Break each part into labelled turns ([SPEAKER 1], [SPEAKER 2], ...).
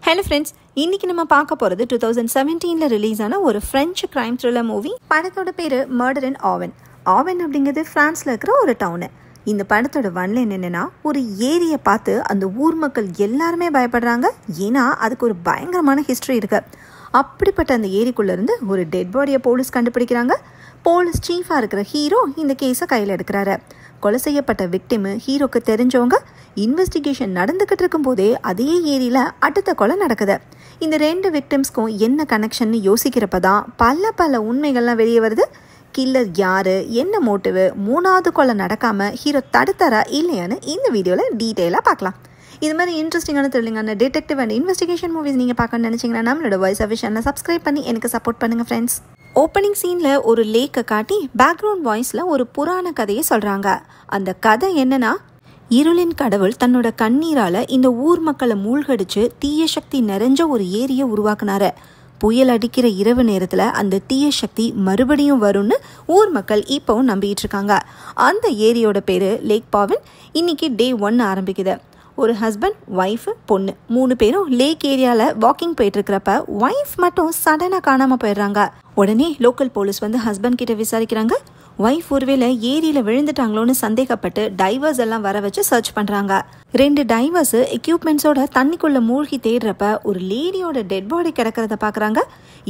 [SPEAKER 1] Hello friends, இன்னைக்கு நம்ம பார்க்க போகிறது 2017 ரிலீஸ் ஆன ஒரு ஃப்ரெஞ்சு கிரைம் த்ரில்லர் மூவி. படத்தோட பேர் மர்டர் இன் ஆவன். ஆவன் அப்படிங்கிறது ஃப்ரான்ஸில் இருக்கிற ஒரு டவுனு. இந்த படத்தோட ஒன்லைன் என்னென்னா, ஒரு ஏரியை பார்த்து அந்த ஊர் மக்கள் எல்லாருமே பயப்படுறாங்க. ஏன்னா அதுக்கு ஒரு பயங்கரமான ஹிஸ்ட்ரி இருக்கு. அப்படிப்பட்ட அந்த ஏரிக்குள்ளேருந்து ஒரு டெட் பாடியை போலீஸ் கண்டுபிடிக்கிறாங்க. போலீஸ் சீஃபாக இருக்கிற ஹீரோ இந்த கேஸை கையில் எடுக்கிறாரு. கொலை செய்யப்பட்ட விக்டிமு ஹீரோக்கு தெரிஞ்சவங்க. இன்வெஸ்டிகேஷன் நடந்துக்கிட்டு இருக்கும் போதே அதே ஏரியில் அடுத்த கொலை நடக்குது. இந்த ரெண்டு விக்டிம்ஸ்க்கும் என்ன கனெக்ஷன் யோசிக்கிறப்ப தான் பல உண்மைகள்லாம் வெளியே வருது. கில்லர் யாரு, என்ன மோட்டிவு, மூணாவது கொலை நடக்காமல் ஹீரோ தடுத்தாரா இல்லையான்னு இந்த வீடியோவில் டீட்டெயிலாக பார்க்கலாம். இது மாதிரி இன்ட்ரெஸ்டிங்கான த்ரில்லிங்கான டிடெக்டிவ் அண்ட் இன்வெஸ்டிகேஷன் மூவிஸ் நீங்கள் பார்க்கணும்னு நினச்சிங்கன்னா நம்மளோட வாய்ஸ் ஆஃப் சேனலை சப்ஸ்கிரைப் பண்ணி எனக்கு சப்போர்ட் பண்ணுங்கள் ஃப்ரெண்ட்ஸ். ஓப்பனிங் சீனில் ஒரு லேக்கை காட்டி பேக்ரவுண்ட் வாய்ஸில் ஒரு புராண கதையை சொல்கிறாங்க. அந்த கதை என்னன்னா, இருளின் கடவுள் தன்னோட கண்ணீரால் இந்த ஊர் மக்களை மூழ்கடிச்சு தீய சக்தி நிறைஞ்ச ஒரு ஏரியை உருவாக்குனாரு. புயல் அடிக்கிற இரவு நேரத்தில் அந்த தீய சக்தி மறுபடியும் வரும்னு ஊர் மக்கள் இப்போவும் நம்பிட்டு இருக்காங்க. அந்த ஏரியோட பேர் லேக் பாவன். இன்னைக்கு டே 1 ஆரம்பிக்குது. ஒரு ஹஸ்பண்ட், ஒய்ஃபு, பொண்ணு 3 பேரும் லேக் ஏரியாவில் வாக்கிங் போயிட்டு இருக்கிறப்ப ஒய்ஃப் மட்டும் சடனாக காணாமல் போயிடுறாங்க. உடனே லோக்கல் போலீஸ் வந்து ஹஸ்பண்ட் கிட்ட விசாரிக்கிறாங்க. ஒய்ஃப் ஒருவேளை ஏரியில் விழுந்துட்டாங்களோன்னு சந்தேகப்பட்டு டைவர்ஸ் எல்லாம் வர வச்சு சர்ச் பண்ணுறாங்க. 2 டைவர்ஸு எக்யூப்மெண்ட்ஸோட தண்ணிக்குள்ளே மூழ்கி தேடுறப்ப ஒரு லேடியோட டெட் பாடி கிடக்கிறத பார்க்குறாங்க.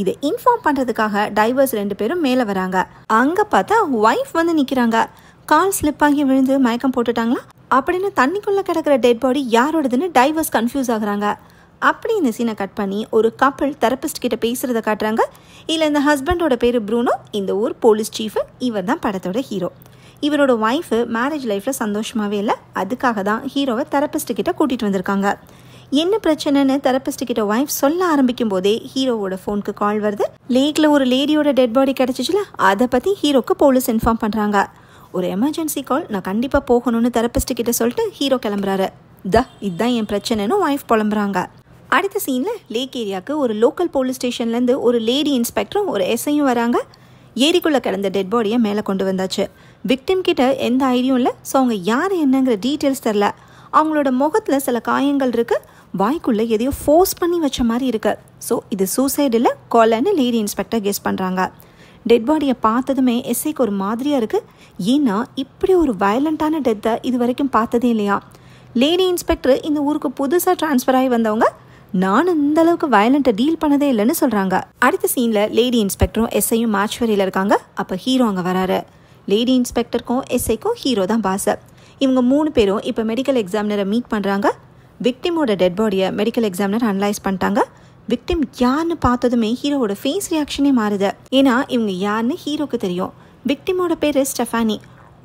[SPEAKER 1] இதை இன்ஃபார்ம் பண்ணுறதுக்காக டைவர்ஸ் 2 பேரும் மேலே வராங்க. அங்கே பார்த்தா ஒய்ஃப் வந்து நிற்கிறாங்க. கால் ஸ்லிப் ஆகி விழுந்து மயக்கம் போட்டுட்டாங்களா அப்படின்னு தண்ணிக்குள்ளே கிடக்கிற டெட் பாடி யாரோடதுன்னு டைவர்ஸ் கன்ஃபியூஸ் ஆகுறாங்க. அப்படி இந்த சீனை கட் பண்ணி ஒரு கப்பிள் தெரபிஸ்ட் கிட்ட பேசுகிறத காட்டுறாங்க. இல்லை, இந்த ஹஸ்பண்டோட பேர் ப்ரூனோ, இந்த ஊர் போலீஸ் சீஃபு. இவர் தான் படத்தோட ஹீரோ. இவரோட ஒய்ஃபு மேரேஜ் லைஃப்பில் சந்தோஷமாகவே இல்லை. அதுக்காக தான் ஹீரோவை தெரபிஸ்ட் கிட்ட கூட்டிகிட்டு வந்திருக்காங்க. என்ன பிரச்சனைன்னு தெரபிஸ்ட் கிட்ட ஒய்ஃப் சொல்ல ஆரம்பிக்கும் போதே ஹீரோவோட ஃபோனுக்கு கால் வருது. லேக்கில் ஒரு லேடியோட டெட் பாடி கிடச்சிச்சுல, அதை பற்றி ஹீரோக்கு போலீஸ் இன்ஃபார்ம் பண்ணுறாங்க. ஒரு எமர்ஜென்சி கால், நான் கண்டிப்பாக போகணும்னு தெரபிஸ்ட் கிட்ட சொல்லிட்டு ஹீரோ கிளம்புறாரு. இதுதான் என் பிரச்சனைன்னு ஒய்ஃப் புலம்புறாங்க. அடுத்த சீனில் லேக் ஏரியாவுக்கு ஒரு லோக்கல் போலீஸ் ஸ்டேஷன்லேருந்து ஒரு லேடி இன்ஸ்பெக்டரும் ஒரு எஸ்ஐயும் வராங்க. ஏரிக்குள்ளே கிடந்த டெட் பாடியை மேலே கொண்டு வந்தாச்சு. விக்டிம் கிட்ட எந்த ஐடியும் இல்லை. ஸோ அவங்க யார் என்னங்கிற டீட்டெயில்ஸ் தெரில. அவங்களோட முகத்தில் சில காயங்கள் இருக்குது. வாய்க்குள்ளே எதையோ ஃபோர்ஸ் பண்ணி வச்ச மாதிரி இருக்குது. ஸோ இது சூசைட் இல்லை, கொலைன்னு லேடி இன்ஸ்பெக்டர் கெஸ் பண்ணுறாங்க. டெட் பாடியை பார்த்ததுமே எஸ்ஐக்கு ஒரு மாதிரியாக இருக்குது. ஏன்னா இப்படி ஒரு வயலண்ட்டான டெத்தை இது வரைக்கும் பார்த்ததே இல்லையா. லேடி இன்ஸ்பெக்டர் இந்த ஊருக்கு புதுசாக ட்ரான்ஸ்ஃபர் ஆகி வந்தவங்க. நானும் இந்த அளவுக்கு வயலண்ட்டை டீல் பண்ணதே இல்லைன்னு சொல்கிறாங்க. அடுத்த சீனில் லேடி இன்ஸ்பெக்டரும் எஸ்ஐயும் மேட்ச்வரியில் இருக்காங்க. அப்போ ஹீரோ அங்கே வராரு. லேடி இன்ஸ்பெக்டருக்கும் எஸ்ஐக்கும் ஹீரோ தான் பாஸ். இவங்க 3 பேரும் இப்போ மெடிக்கல் எக்ஸாமினரை மீட் பண்ணுறாங்க. விக்டிமோட டெட் பாடியை மெடிக்கல் எக்ஸாமினர் அனலைஸ் பண்ணிட்டாங்க. விக்டிம் யாருன்னு பார்த்ததுமே ஹீரோவோட ஃபேஸ் ரியாக்ஷனே மாறுது. ஏன்னா இவங்க யாருன்னு ஹீரோக்கு தெரியும். விக்டிமோட பேர் ஸ்டெஃபானி.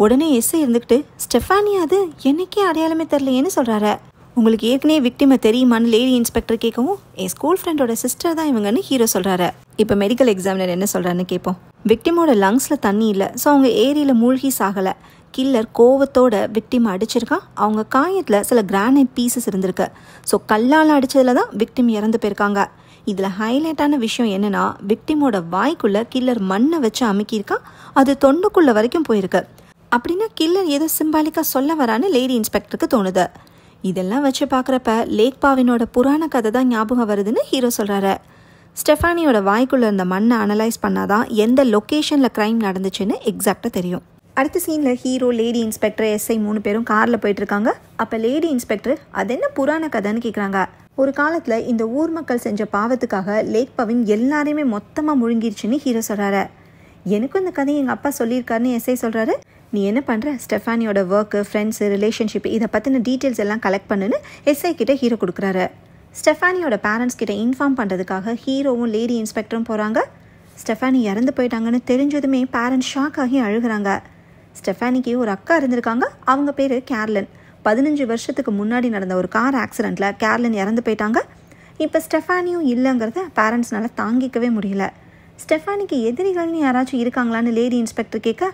[SPEAKER 1] உடனே எஸ்ஐ இருந்துக்கிட்டு, ஸ்டெஃபானியா அது என்னைக்கே அடையாளமே தெரிலையேன்னு சொல்கிறாரு. உங்களுக்கு ஏற்கனவே விக்டிமை தெரியுமான்னு லேடி இன்ஸ்பெக்டர் கேட்கவும், என் ஸ்கூல் ஃப்ரெண்டோட சிஸ்டர் தான் இவங்கன்னு ஹீரோ சொல்கிறாரு. இப்போ மெடிக்கல் எக்ஸாமினர் என்ன சொல்கிறான்னு கேட்போம். விக்டிமோட லங்ஸில் தண்ணி இல்லை. ஸோ அவங்க ஏரியில் மூழ்கி சாகலை. கில்லர் கோவத்தோட விக்டிமை அடிச்சிருக்கான். அவங்க காயத்தில் சில கிரானைட் பீசஸ் இருந்திருக்கு. ஸோ கல்லால் அடித்ததில் தான் விக்டிம் இறந்து போயிருக்காங்க. இதில் ஹைலைட்டான விஷயம் என்னென்னா, விக்டிமோட வாய்க்குள்ளே கில்லர் மண்ணை வச்சு அமுக்கியிருக்கான். அது தொண்டுக்குள்ளே வரைக்கும் போயிருக்கு. அப்படின்னா கில்லர் ஏதோ சிம்பாலிக்காக சொல்ல வரான்னு லேடி இன்ஸ்பெக்டருக்கு தோணுது. இதெல்லாம் வச்சு பார்க்குறப்ப லேக் பாவினோட புராண கதை தான் ஞாபகம் வருதுன்னு ஹீரோ சொல்கிறாரு. ஸ்டெஃபானியோட வாய்க்குள்ளே இருந்த மண்ணை அனலைஸ் பண்ணாதான் எந்த லொக்கேஷனில் க்ரைம் நடந்துச்சுன்னு எக்ஸாக்டாக தெரியும். அடுத்த சீனில் ஹீரோ, லேடி இன்ஸ்பெக்டர், எஸ்ஐ 3 பேரும் காரில் போயிட்டுருக்காங்க. அப்போ லேடி இன்ஸ்பெக்டர் அது என்ன புராண கதைன்னு கேட்குறாங்க. ஒரு காலத்தில் இந்த ஊர் மக்கள் செஞ்ச பாவத்துக்காக லேக் பவின் எல்லாரையுமே மொத்தமாக முழுங்கிருச்சுன்னு ஹீரோ சொல்கிறாரு. எனக்கும் இந்த கதையை எங்கள் அப்பா சொல்லியிருக்காருன்னு எஸ்ஐ சொல்கிறாரு. நீ என்ன பண்ணுற, ஸ்டெஃபானியோட ஒர்க்கு, ஃப்ரெண்ட்ஸு, ரிலேஷன்ஷிப் இதை பற்றின டீட்டெயில்ஸ் எல்லாம் கலெக்ட் பண்ணுன்னு எஸ்ஐ கிட்ட ஹீரோ கொடுக்குறாரு. ஸ்டெஃபானியோட பேரண்ட்ஸ் கிட்ட இன்ஃபார்ம் பண்ணுறதுக்காக ஹீரோவும் லேடி இன்ஸ்பெக்டரும் போகிறாங்க. ஸ்டெஃபானி இறந்து போயிட்டாங்கன்னு தெரிஞ்சதுமே பேரண்ட்ஸ் ஷாக் ஆகி அழுகிறாங்க. ஸ்டெஃபானிக்கு ஒரு அக்கா இருந்திருக்காங்க. அவங்க பேர் கேர்லன். 15 வருஷத்துக்கு முன்னாடி நடந்த ஒரு கார் ஆக்சிடெண்ட்டில் கேர்லன் இறந்து போயிட்டாங்க. இப்போ ஸ்டெஃபானியும் இல்லைங்கிறத பேரண்ட்ஸ்னால தாங்கிக்கவே முடியல. ஸ்டெஃபானிக்கு எதிரிகள்னு யாராச்சும் இருக்காங்களான்னு லேடி இன்ஸ்பெக்டர் கேட்க,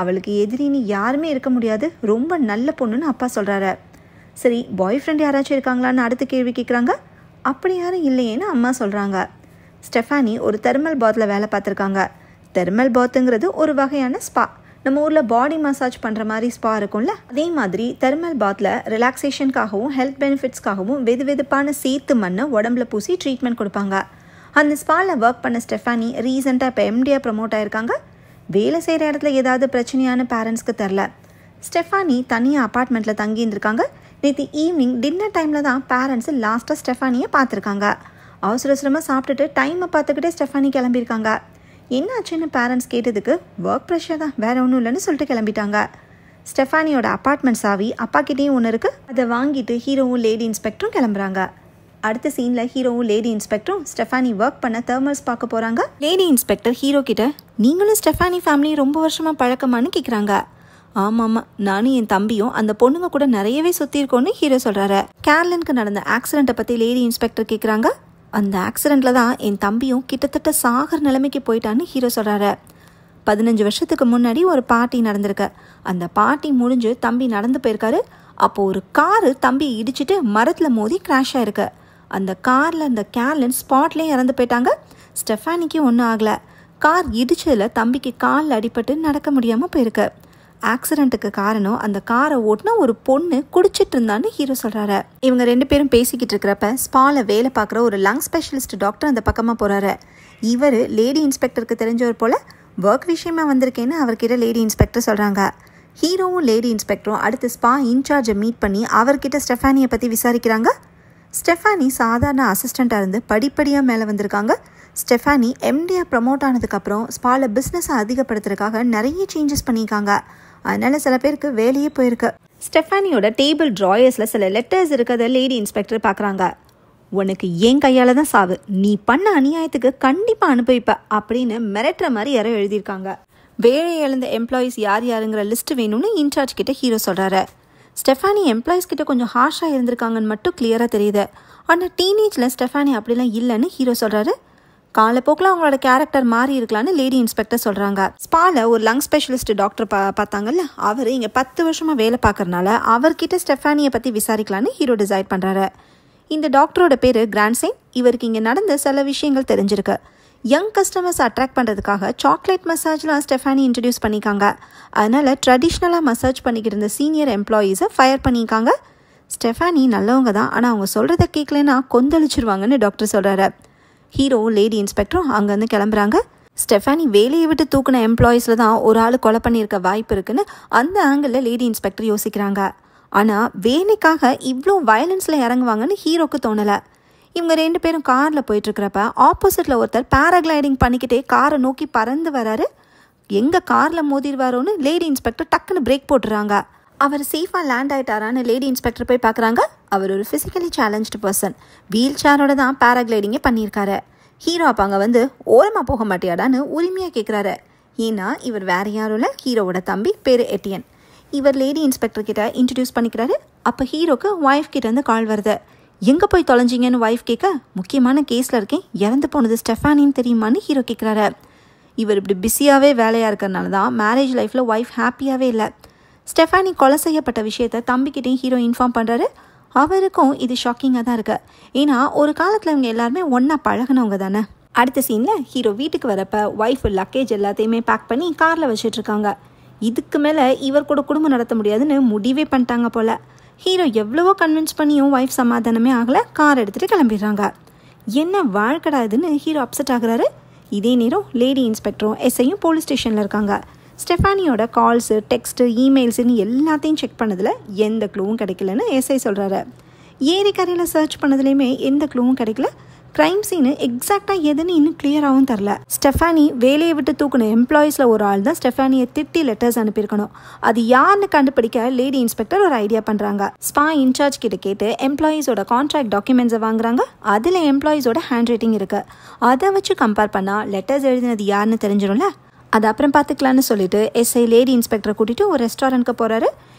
[SPEAKER 1] அவளுக்கு எதிரின்னு யாருமே இருக்க முடியாது, ரொம்ப நல்ல பொண்ணுன்னு அப்பா சொல்கிறாரு. சரி, பாய் ஃப்ரெண்ட் யாராச்சும் இருக்காங்களான்னு அடுத்த கேள்வி கேட்குறாங்க. அப்படி யாரும் இல்லையேன்னு அம்மா சொல்கிறாங்க. ஸ்டெஃபானி ஒரு தெர்மல் பாத்தில் வேலை பார்த்துருக்காங்க. தெர்மல் பாத்துங்கிறது ஒரு வகையான ஸ்பா. நம்ம ஊரில் பாடி மசாஜ் பண்ணுற மாதிரி ஸ்பா இருக்கும்ல, அதே மாதிரி தெர்மல் பாத்தில் ரிலாக்ஸேஷனுக்காகவும் ஹெல்த் பெனிஃபிட்ஸ்க்காகவும் வெதுவெதுப்பான சேத்து மண்ணை உடம்புல பூசி ட்ரீட்மெண்ட் கொடுப்பாங்க. அந்த ஸ்பாவில் ஒர்க் பண்ண ஸ்டெஃபானி ரீசெண்டாக இப்போ எம்டியாக ப்ரமோட் ஆயிருக்காங்க. வேலை செய்கிற இடத்துல ஏதாவது பிரச்சனையான பேரண்ட்ஸ்க்கு தெரில. ஸ்டெஃபானி தனியாக அப்பார்ட்மெண்ட்டில் தங்கியிருந்திருக்காங்க. நேற்று ஈவினிங் டின்னர் டைமில் தான் பேரண்ட்ஸு லாஸ்ட்டாக ஸ்டெஃபானியை பார்த்துருக்காங்க. அவசரமாக சாப்பிட்டுட்டு டைமை பார்த்துக்கிட்டே ஸ்டெஃபானி கிளம்பியிருக்காங்க. என்ன ஆச்சுன்னு பேரண்ட்ஸ் கேட்டதுக்கு ஒர்க் ப்ரெஷர் தான், வேறு ஒன்றும் இல்லைன்னு சொல்லிட்டு கிளம்பிட்டாங்க. ஸ்டெஃபானியோட அப்பார்ட்மெண்ட் சாவி அப்பாக்கிட்டேயும் ஒன்று இருக்குது. அதை வாங்கிட்டு ஹீரோவும் லேடி இன்ஸ்பெக்டரும் கிளம்புறாங்க. அடுத்த சீனில் ஹீரோவும் லேடி இன்ஸ்பெக்டரும் ஸ்டெஃபானி ஒர்க் பண்ண தெர்மல்ஸ் பார்க்க போகிறாங்க. லேடி இன்ஸ்பெக்டர் ஹீரோ கிட்ட நீங்களும் ஸ்டெஃபானி ஃபேமிலி ரொம்ப வருஷமாக பழக்கமானு கேட்குறாங்க. ஆமாம், நானும் என் தம்பியும் அந்த பொண்ணுங்க கூட நிறையவே சுற்றிருக்கோன்னு ஹீரோ சொல்கிறாரு. கேர்லனுக்கு நடந்த ஆக்சிடெண்ட்டை பற்றி லேடி இன்ஸ்பெக்டர் கேட்குறாங்க. அந்த ஆக்சிடெண்ட்டில் தான் என் தம்பியும் கிட்டத்தட்ட சாகர் நிலைமைக்கு போயிட்டான்னு ஹீரோ சொல்கிறாரு. 15 வருஷத்துக்கு முன்னாடி ஒரு பார்ட்டி நடந்திருக்கு. அந்த பார்ட்டி முடிஞ்சு தம்பி நடந்து போயிருக்காரு. அப்போது ஒரு காரு தம்பியை இடிச்சிட்டு மரத்தில் மோதி கிராஷ் ஆயிருக்கு. அந்த காரில் அந்த கேர்லன் ஸ்பாட்லேயே இறந்து போயிட்டாங்க. ஸ்டெஃபானிக்கு ஒன்றும் ஆகலை. கார் இடிச்சதில் தம்பிக்கு காலில் அடிபட்டு நடக்க முடியாமல் போயிருக்கு. ஆக்சிடெண்ட்டுக்கு காரணம் அந்த காரை ஓட்டின ஒரு பொண்ணு குடிச்சிட்டு இருந்தான்னு ஹீரோ சொல்கிறாரு. இவங்க 2 பேரும் பேசிக்கிட்டு இருக்கிறப்ப ஸ்பாவில் வேலை பார்க்குற ஒரு லங் ஸ்பெஷலிஸ்ட் டாக்டர் அந்த பக்கமாக போகிறாரு. இவர் லேடி இன்ஸ்பெக்டருக்கு தெரிஞ்சவர் போல் ஒர்க் விஷயமா வந்திருக்கேன்னு அவர்கிட்ட லேடி இன்ஸ்பெக்டர் சொல்கிறாங்க. ஹீரோவும் லேடி இன்ஸ்பெக்டரும் அடுத்து ஸ்பா இன்சார்ஜை மீட் பண்ணி அவர்கிட்ட ஸ்டெஃபானியை பற்றி விசாரிக்கிறாங்க. ஸ்டெஃபானி சாதாரண அசிஸ்டண்ட்டாக இருந்து படிப்படியாக மேலே வந்திருக்காங்க. ஸ்டெஃபானி எம்டியாக ப்ரமோட் ஆனதுக்கப்புறம் ஸ்பாவில் பிஸ்னஸை அதிகப்படுத்துறதுக்காக நிறைய சேஞ்சஸ் பண்ணியிருக்காங்க. அதனால் சில பேருக்கு வேலையே போயிருக்கு. ஸ்டெஃபானியோட டேபிள் ட்ராயர்ஸில் சில லெட்டர்ஸ் இருக்கிறத லேடி இன்ஸ்பெக்டர் பார்க்குறாங்க. உனக்கு என் கையால் தான் சாவு, நீ பண்ண அநியாயத்துக்கு கண்டிப்பாக அனுபவிப்ப அப்படின்னு மிரட்டுற மாதிரி யாரோ எழுதியிருக்காங்க. வேலை இழந்த எம்ப்ளாயீஸ் யார் யாருங்கிற லிஸ்ட் வேணும்னு இன்சார்ஜ் கிட்ட ஹீரோ சொல்கிறாரு. ஸ்டெஃபானி எம்ப்ளாயீஸ் கிட்ட கொஞ்சம் ஹார்ஷாக இருந்திருக்காங்கன்னு மட்டும் கிளியராக தெரியுது. ஆனால் டீனேஜில் ஸ்டெஃபானி அப்படிலாம் இல்லைன்னு ஹீரோ சொல்கிறாரு. காலப்போக்கில் அவங்களோட கேரக்டர் மாறி இருக்கலான்னு லேடி இன்ஸ்பெக்டர் சொல்கிறாங்க. ஸ்பாவில் ஒரு லங் ஸ்பெஷலிஸ்ட் டாக்டர் பார்த்தாங்கல்ல, அவர் இங்கே 10 வருஷமாக வேலை பார்க்கறனால அவர்கிட்ட ஸ்டெஃபானியை பற்றி விசாரிக்கலான்னு ஹீரோ டிசைட் பண்ணுறாரு. இந்த டாக்டரோட பேர் கிராண்ட்சைன். இவருக்கு இங்கே நடந்த சில விஷயங்கள் தெரிஞ்சிருக்கு. யங் கஸ்டமர்ஸ் அட்ராக்ட் பண்ணுறதுக்காக சாக்லேட் மசாஜ்லாம் ஸ்டெஃபானி இன்ட்ரடியூஸ் பண்ணியிருக்காங்க. அதனால் ட்ரெடிஷ்னலாக மசாஜ் பண்ணிக்கிட்டு இருந்த சீனியர் எம்ப்ளாயீஸை ஃபயர் பண்ணியிருக்காங்க. ஸ்டெஃபானி நல்லவங்க தான், ஆனால் அவங்க சொல்கிறத கேட்கலன்னா கொந்தளிச்சிருவாங்கன்னு டாக்டர் சொல்கிறாரு. ஹீரோ லேடி இன்ஸ்பெக்டரும் அங்கேருந்து கிளம்புறாங்க. ஸ்டெஃபானி வேலையை விட்டு தூக்கின எம்ப்ளாயீஸில் தான் ஒரு ஆள் கொலை பண்ணியிருக்க வாய்ப்பு இருக்குன்னு அந்த ஆங்கிளில் லேடி இன்ஸ்பெக்டர் யோசிக்கிறாங்க. ஆனால் வேலைக்காக இவ்வளோ வயலன்ஸில் இறங்குவாங்கன்னு ஹீரோக்கு தோணலை. இவங்க 2 பேரும் காரில் போயிட்டுருக்கிறப்ப ஆப்போசிட்டில் ஒருத்தர் பேராகிளைடிங் பண்ணிக்கிட்டே காரை நோக்கி பறந்து வராரு. எங்கே காரில் மோதிடுவாரோன்னு லேடி இன்ஸ்பெக்டர் டக்குன்னு பிரேக் போட்டுறாங்க. அவர் சேஃபாக லேண்ட் ஆகிட்டாரான்னு லேடி இன்ஸ்பெக்டர் போய் பார்க்குறாங்க. அவர் ஒரு ஃபிசிக்கலி சேலஞ்ச்டு பர்சன். வீல் சேரோட தான் பேராகிளைடிங்கே பண்ணியிருக்காரு. ஹீரோ அப்போ அங்கே வந்து ஓரமாக போக மாட்டியாடான்னு உரிமையாக கேட்குறாரு. ஏன்னா இவர் வேறு யாரும் இல்லை, ஹீரோவோட தம்பி, பேர் எட்டியன். இவர் லேடி இன்ஸ்பெக்டர் கிட்ட இன்ட்ரடியூஸ் பண்ணிக்கிறாரு. அப்போ ஹீரோக்கு ஒய்ஃப் கிட்டேருந்து கால் வருது. எங்கே போய் தொலைஞ்சிங்கன்னு ஒய்ஃப் கேட்க, முக்கியமான கேஸில் இருக்கேன், இறந்து போனது ஸ்டெஃபானின்னு தெரியுமான்னு ஹீரோ கேட்குறாரு. இவர் இப்படி பிஸியாகவே வேலையாக இருக்கிறனால தான் மேரேஜ் லைஃப்பில் ஒய்ஃப் ஹாப்பியாகவே இல்லை. ஸ்டெஃபானி கொலை செய்யப்பட்ட விஷயத்த தம்பிக்கிட்டையும் ஹீரோ இன்ஃபார்ம் பண்ணுறாரு. அவருக்கும் இது ஷாக்கிங்காக தான் இருக்குது. ஏன்னா ஒரு காலத்தில் இவங்க எல்லாருமே ஒன்றா பழகினவங்க தானே. அடுத்த சீனில் ஹீரோ வீட்டுக்கு வரப்போ ஒய்ஃப் லக்கேஜ் எல்லாத்தையுமே பேக் பண்ணி காரில் வச்சிட்ருக்காங்க. இதுக்கு மேலே இவர் கூட குடும்பம் நடத்த முடியாதுன்னு முடிவே பண்ணிட்டாங்க போல். ஹீரோ எவ்வளவோ கன்வின்ஸ் பண்ணியும் ஒய்ஃப் சமாதானமே ஆகலை. கார் எடுத்துகிட்டு கிளம்பிடுறாங்க. என்ன வாழ்க்கடா இதுன்னு ஹீரோ அப்செட் ஆகுறாரு. இதே நேரம் லேடி இன்ஸ்பெக்டரும் எஸ்ஐயும் போலீஸ் ஸ்டேஷனில் இருக்காங்க. ஸ்டெஃபானியோட கால்ஸு, டெக்ஸ்ட்டு, இமெயில்ஸுன்னு எல்லாத்தையும் செக் பண்ணதில் எந்த க்ளூவும் கிடைக்கலன்னு எஸ்ஐ சொல்கிறாரு. ஏரிக்கரையில் சர்ச் பண்ணதுலேயுமே எந்த க்ளூவும் கிடைக்கல. க்ரைம் சீனு எக்ஸாக்டாக எதுன்னு இன்னும் கிளியராகவும் தரல. ஸ்டெஃபானி வேலையை விட்டு தூக்குன எம்ப்ளாயீஸில் ஒரு ஆள் தான் ஸ்டெஃபானியை திட்டி லெட்டர்ஸ் அனுப்பியிருக்கணும். அது யாருன்னு கண்டுபிடிக்க லேடி இன்ஸ்பெக்டர் ஒரு ஐடியா பண்ணுறாங்க. ஸ்பா இன்சார்ஜ் கிட்ட கேட்டு எம்ப்ளாயீஸோட கான்ட்ராக்ட் டாக்குமெண்ட்ஸை வாங்குறாங்க. அதில் எம்ப்ளாயீஸோட ஹேண்ட் ரைட்டிங் இருக்குது. அதை வச்சு கம்பேர் பண்ணால் லெட்டர்ஸ் எழுதினது யாருன்னு தெரிஞ்சிடும்ல. அது அப்புறம் பார்த்துக்கலான்னு சொல்லிட்டு எஸ்ஐ லேடி இன்ஸ்பெக்டரை கூட்டிகிட்டு ஒரு ரெஸ்டாரண்ட்க்கு போகிறாரு.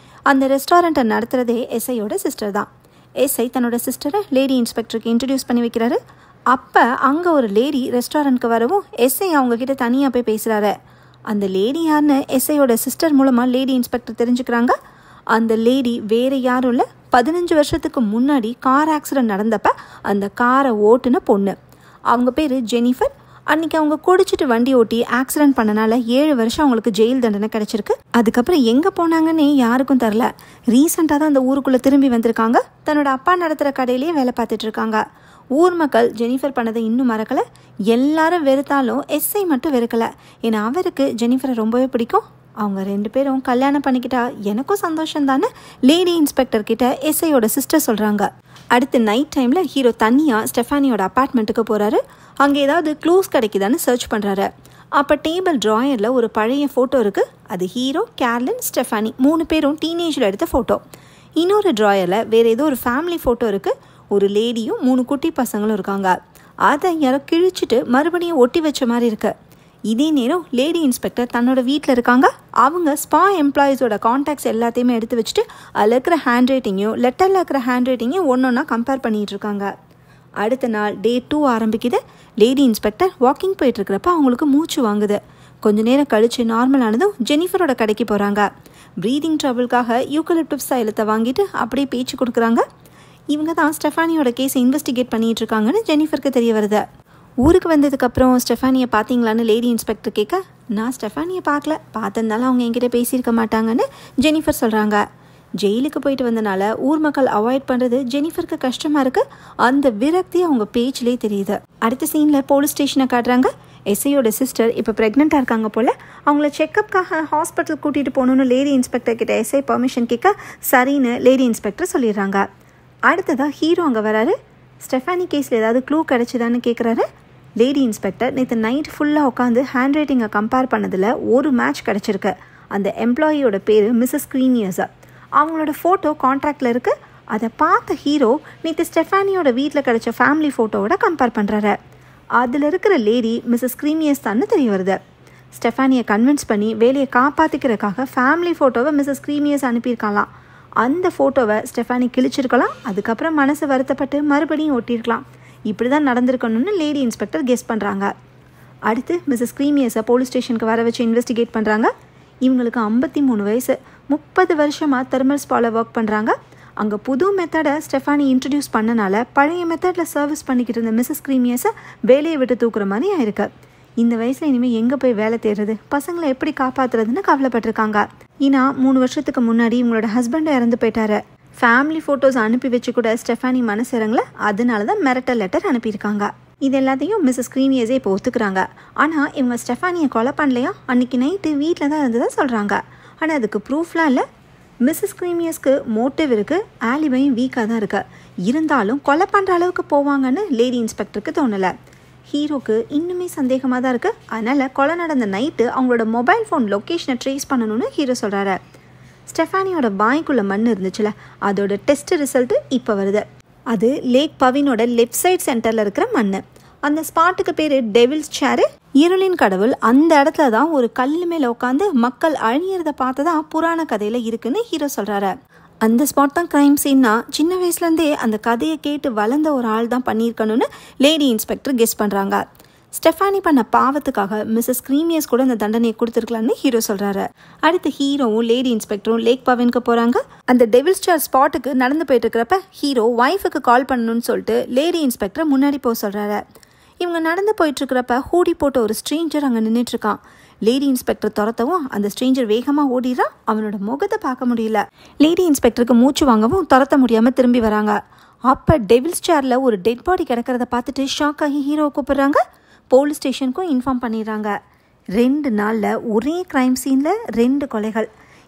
[SPEAKER 1] அந்த ரெஸ்டாரண்ட்டை நடத்துகிறதே எஸ்ஐயோட சிஸ்டர் தான். எஸ்ஐ தன்னோட சிஸ்டரை லேடி இன்ஸ்பெக்டருக்கு இன்ட்ரடியூஸ் பண்ணி வைக்கிறாரு. அப்போ அங்கே ஒரு லேடி ரெஸ்டாரண்ட்க்கு வரவும் எஸ்ஐ அவங்கக்கிட்ட தனியாக போய் பேசுகிறாரு. அந்த லேடி யாருன்னு எஸ்ஐயோட சிஸ்டர் மூலமாக லேடி இன்ஸ்பெக்டர் தெரிஞ்சுக்கிறாங்க. அந்த லேடி வேறு யாரும் இல்லை, 15 வருஷத்துக்கு முன்னாடி கார் ஆக்சிடென்ட் நடந்தப்ப அந்த காரை ஓட்டுன பொண்ணு. அவங்க பேர் ஜெனிஃபர். அன்றைக்கி அவங்க குடிச்சிட்டு வண்டி ஓட்டி ஆக்சிடென்ட் பண்ணனால 7 வருஷம் அவங்களுக்கு ஜெயில் தண்டனை கிடச்சிருக்கு. அதுக்கப்புறம் எங்கே போனாங்கன்னே யாருக்கும் தெரில. ரீசெண்டாக தான் அந்த ஊருக்குள்ளே திரும்பி வந்திருக்காங்க. தன்னோட அப்பா நடத்துகிற கடையிலேயே வேலை பார்த்துட்டு இருக்காங்க. ஊர் மக்கள் ஜெனிஃபர் பண்ணதை இன்னும் மறக்கலை. எல்லாரும் வெறுத்தாலும் எஸ்ஐ மட்டும் வெறுக்கலை. ஏன்னா அவருக்கு ஜெனிஃபரை ரொம்பவே பிடிக்கும். அவங்க 2 பேரும் கல்யாணம் பண்ணிக்கிட்டா எனக்கும் சந்தோஷம் தானே லேடி இன்ஸ்பெக்டர் கிட்ட எஸ்ஐயோட சிஸ்டர் சொல்கிறாங்க. அடுத்து நைட் டைமில் ஹீரோ தனியாக ஸ்டெஃபானியோட அப்பார்ட்மெண்ட்டுக்கு போகிறாரு. அங்கே ஏதாவது க்ளூஸ் கிடைக்குதான்னு சர்ச் பண்ணுறாரு. அப்போ டேபிள் ட்ராயரில் ஒரு பழைய ஃபோட்டோ இருக்குது. அது ஹீரோ, கேர்லின், ஸ்டெஃபானி 3 பேரும் டீனேஜில் எடுத்த ஃபோட்டோ. இன்னொரு ட்ராயரில் வேறு ஏதோ ஒரு ஃபேமிலி ஃபோட்டோ இருக்குது. ஒரு லேடியும் 3 குட்டி பசங்களும் இருக்காங்க. அதை யாரோ கிழிச்சிட்டு மறுபடியும் ஒட்டி வச்ச மாதிரி இருக்குது. இதே நேரம் லேடி இன்ஸ்பெக்டர் தன்னோட வீட்டில் இருக்காங்க. அவங்க ஸ்பா எம்ப்ளாயீஸோட கான்டாக்ட்ஸ் எல்லாத்தையுமே எடுத்து வச்சுட்டு அதில் இருக்கிற ஹேண்ட் ரைட்டிங்கையும் லெட்டரில் இருக்கிற ஹேண்ட் ரைட்டிங்கையும் ஒன்றா கம்பேர் பண்ணிகிட்டு இருக்காங்க. அடுத்த நாள் டே 2 ஆரம்பிக்குது. லேடி இன்ஸ்பெக்டர் வாக்கிங் போயிட்டுருக்கிறப்ப அவங்களுக்கு மூச்சு வாங்குது. கொஞ்ச நேரம் கழித்து நார்மலானதும் ஜெனிஃபரோட கடைக்கு போகிறாங்க. ப்ரீதிங் ட்ரபிள்காக யூக்கலிப்டஸ் தைலத்தை வாங்கிட்டு அப்படியே பேச்சு கொடுக்குறாங்க. இவங்க தான் ஸ்டெஃபானியோட கேஸை இன்வெஸ்டிகேட் பண்ணிகிட்டு இருக்காங்கன்னு ஜெனிஃபருக்கு தெரிய வருது. ஊருக்கு வந்ததுக்கப்புறம் ஸ்டெஃபானியை பார்த்தீங்களான்னு லேடி இன்ஸ்பெக்டர் கேட்க, நான் ஸ்டெஃபானியை பார்த்ததுனால அவங்க என்கிட்ட பேசியிருக்க மாட்டாங்கன்னு ஜெனிஃபர் சொல்கிறாங்க. ஜெயிலுக்கு போயிட்டு வந்தனால ஊர் மக்கள் அவாய்ட் பண்ணுறது ஜெனிஃபருக்கு கஷ்டமாக இருக்குது. அந்த விரக்தி அவங்க பேச்சிலே தெரியுது. அடுத்த சீனில் போலீஸ் ஸ்டேஷனை காட்டுறாங்க. எஸ்ஐயோட சிஸ்டர் இப்போ ப்ரெக்னெண்ட்டாக இருக்காங்க போல். அவங்கள செக்கப்காக ஹாஸ்பிட்டல் கூட்டிகிட்டு போகணுன்னு லேடி இன்ஸ்பெக்டர் கிட்ட எஸ்ஐ பர்மிஷன் கேட்க சரின்னு லேடி இன்ஸ்பெக்டர் சொல்லிடுறாங்க. அடுத்ததாக ஹீரோ அங்கே வராரு. ஸ்டெஃபானி கேஸில் ஏதாவது க்ளூ கிடச்சிதான்னு கேட்குறாரு. லேடி இன்ஸ்பெக்டர் நேற்று நைட் ஃபுல்லாக உட்காந்து ஹேண்ட் ரைட்டிங்கை கம்பேர் பண்ணதில் ஒரு மேட்ச் கிடச்சிருக்கு. அந்த எம்ப்ளாயியோட பேர் மிஸ்ஸஸ் க்ரீமியர்ஸா. அவங்களோட ஃபோட்டோ கான்ட்ராக்டில் இருக்குது. அதை பார்த்த ஹீரோ நேற்று ஸ்டெஃபானியோட வீட்டில் கிடச்ச ஃபேமிலி ஃபோட்டோவோட கம்பேர் பண்ணுறாரு. அதில் இருக்கிற லேடி மிஸ்ஸஸ் க்ரீமியர்ஸ் தான்னு தெரிய வருது. ஸ்டெஃபானியை கன்வின்ஸ் பண்ணி வேலையை காப்பாற்றிக்கிறதுக்காக ஃபேமிலி ஃபோட்டோவை மிஸ்ஸஸ் க்ரீமியர்ஸ் அனுப்பியிருக்கலாம். அந்த ஃபோட்டோவை ஸ்டெஃபானி கிழிச்சிருக்கலாம். அதுக்கப்புறம் மனசு வருத்தப்பட்டு மறுபடியும் ஒட்டியிருக்கலாம். இப்படி தான் நடந்திருக்கணும்னு லேடி இன்ஸ்பெக்டர் கெஸ் பண்ணுறாங்க. அடுத்து மிஸ்ஸஸ் க்ரீமியர்ஸை போலீஸ் ஸ்டேஷனுக்கு வர வச்சு இன்வெஸ்டிகேட் பண்ணுறாங்க. இவங்களுக்கு 53 வயசு. 30 வருஷமாக தெர்மல் ஸ்பாவில் ஒர்க் பண்ணுறாங்க. அங்கே புது மெத்தடை ஸ்டெஃபானி இன்ட்ரடியூஸ் பண்ணனால பழைய மெத்தடில் சர்வீஸ் பண்ணிக்கிட்டு இருந்த மிஸ்ஸஸ் க்ரீமியர்ஸை வேலையை விட்டு தூக்குற மாதிரி ஆயிருக்கு. இந்த வயசில் இனிமேல் எங்கே போய் வேலை தேடுறது, பசங்களை எப்படி காப்பாற்றுறதுன்னு கவலைப்பட்டிருக்காங்க. ஏன்னா 3 வருஷத்துக்கு முன்னாடி இவங்களோட ஹஸ்பண்டை இறந்து போயிட்டாரு. ஃபேமிலி ஃபோட்டோஸ் அனுப்பி வச்சு கூட ஸ்டெஃபானி மனசு இறங்கல. அதனால தான் மிரட்டல் லெட்டர் அனுப்பியிருக்காங்க. இது எல்லாத்தையும் மிஸ்ஸஸ் க்ரீமியர்ஸே இப்போ ஒத்துக்கிறாங்க. ஆனால் இவங்க ஸ்டெஃபானியை கொலை பண்ணலையா, அன்றைக்கி நைட்டு வீட்டில் தான் இருந்ததாக சொல்கிறாங்க. ஆனால் அதுக்கு ப்ரூஃப்லாம் இல்லை. மிஸ்ஸஸ் க்ரீமியர்ஸ்க்கு மோட்டிவ் இருக்குது, ஆலிபையும் வீக்காக தான் இருக்குது. இருந்தாலும் கொலை பண்ணுற அளவுக்கு போவாங்கன்னு லேடி இன்ஸ்பெக்டருக்கு தோணலை. ஹீரோக்கு இன்னுமே சந்தேகமாக தான் இருக்குது. அதனால் கொலை நடந்த நைட்டு அவங்களோட மொபைல் ஃபோன் லொக்கேஷனை ட்ரேஸ் பண்ணணும்னு ஹீரோ சொல்கிறாரு. ஸ்டெஃபானியோட பாய்க்குள்ளே மண் இருந்துச்சுல, அதோட டெஸ்ட் ரிசல்ட்டு இப்போ வருது. அது லேக் பவினோட லெஃப்ட் சைட் சென்டரில் இருக்கிற மண். அந்த ஸ்பாட்டுக்கு பேர் டெவில்ஸ் சேரு, இருளின் கடவுள். அந்த இடத்துல தான் ஒரு கல் மேலே உட்காந்து மக்கள் அழியறதை பார்த்ததா புராண கதையில் இருக்குன்னு ஹீரோ சொல்கிறாரு. அந்த ஸ்பாட் தான் க்ரைம் சீன்னா சின்ன வயசுலேருந்தே அந்த கதையை கேட்டு வளர்ந்த ஒரு ஆள் தான் பண்ணியிருக்கணும்னு லேடி இன்ஸ்பெக்டர் கெஸ் பண்ணுறாங்க. ஸ்டெஃபானி பண்ண பாவத்துக்காக மிஸ்ஸஸ் க்ரீமியர்ஸ் கூட அந்த தண்டனையை கொடுத்துருக்கலான்னு ஹீரோ சொல்கிறாரு. அடுத்து ஹீரோவும் லேடி இன்ஸ்பெக்டரும் லேக் பவினுக்கு போகிறாங்க. அந்த டெவில்ஸ் சேர் ஸ்பாட்டுக்கு நடந்து போயிட்டு இருக்கிறப்ப ஹீரோ ஒய்ஃபுக்கு கால் பண்ணணும்னு சொல்லிட்டு லேடி இன்ஸ்பெக்டரை முன்னாடி போக சொல்கிறாரு. இவங்க நடந்து போயிட்டுருக்கிறப்ப ஹூடி போட்ட ஒரு ஸ்ட்ரேஞ்சர் அங்கே நின்றுட்டுருக்கான். லேடி இன்ஸ்பெக்டர் துரத்தவும் அந்த ஸ்ட்ரேஞ்சர் வேகமாக ஓடிடுறான். அவனோட முகத்தை பார்க்க முடியல. லேடி இன்ஸ்பெக்டருக்கு மூச்சு வாங்கவும் துரத்த முடியாமல் திரும்பி வராங்க. அப்போ டெவில்ஸ் சேரில் ஒரு டெட் பாடி கிடக்கிறத பார்த்துட்டு ஷாக் ஆகி ஹீரோவை கூப்பிட்றாங்க. போலீஸ் ஸ்டேஷனுக்கும் இன்ஃபார்ம் பண்ணிடுறாங்க. 2 நாளில் ஒரே க்ரைம் சீனில் 2 கொலைகள்.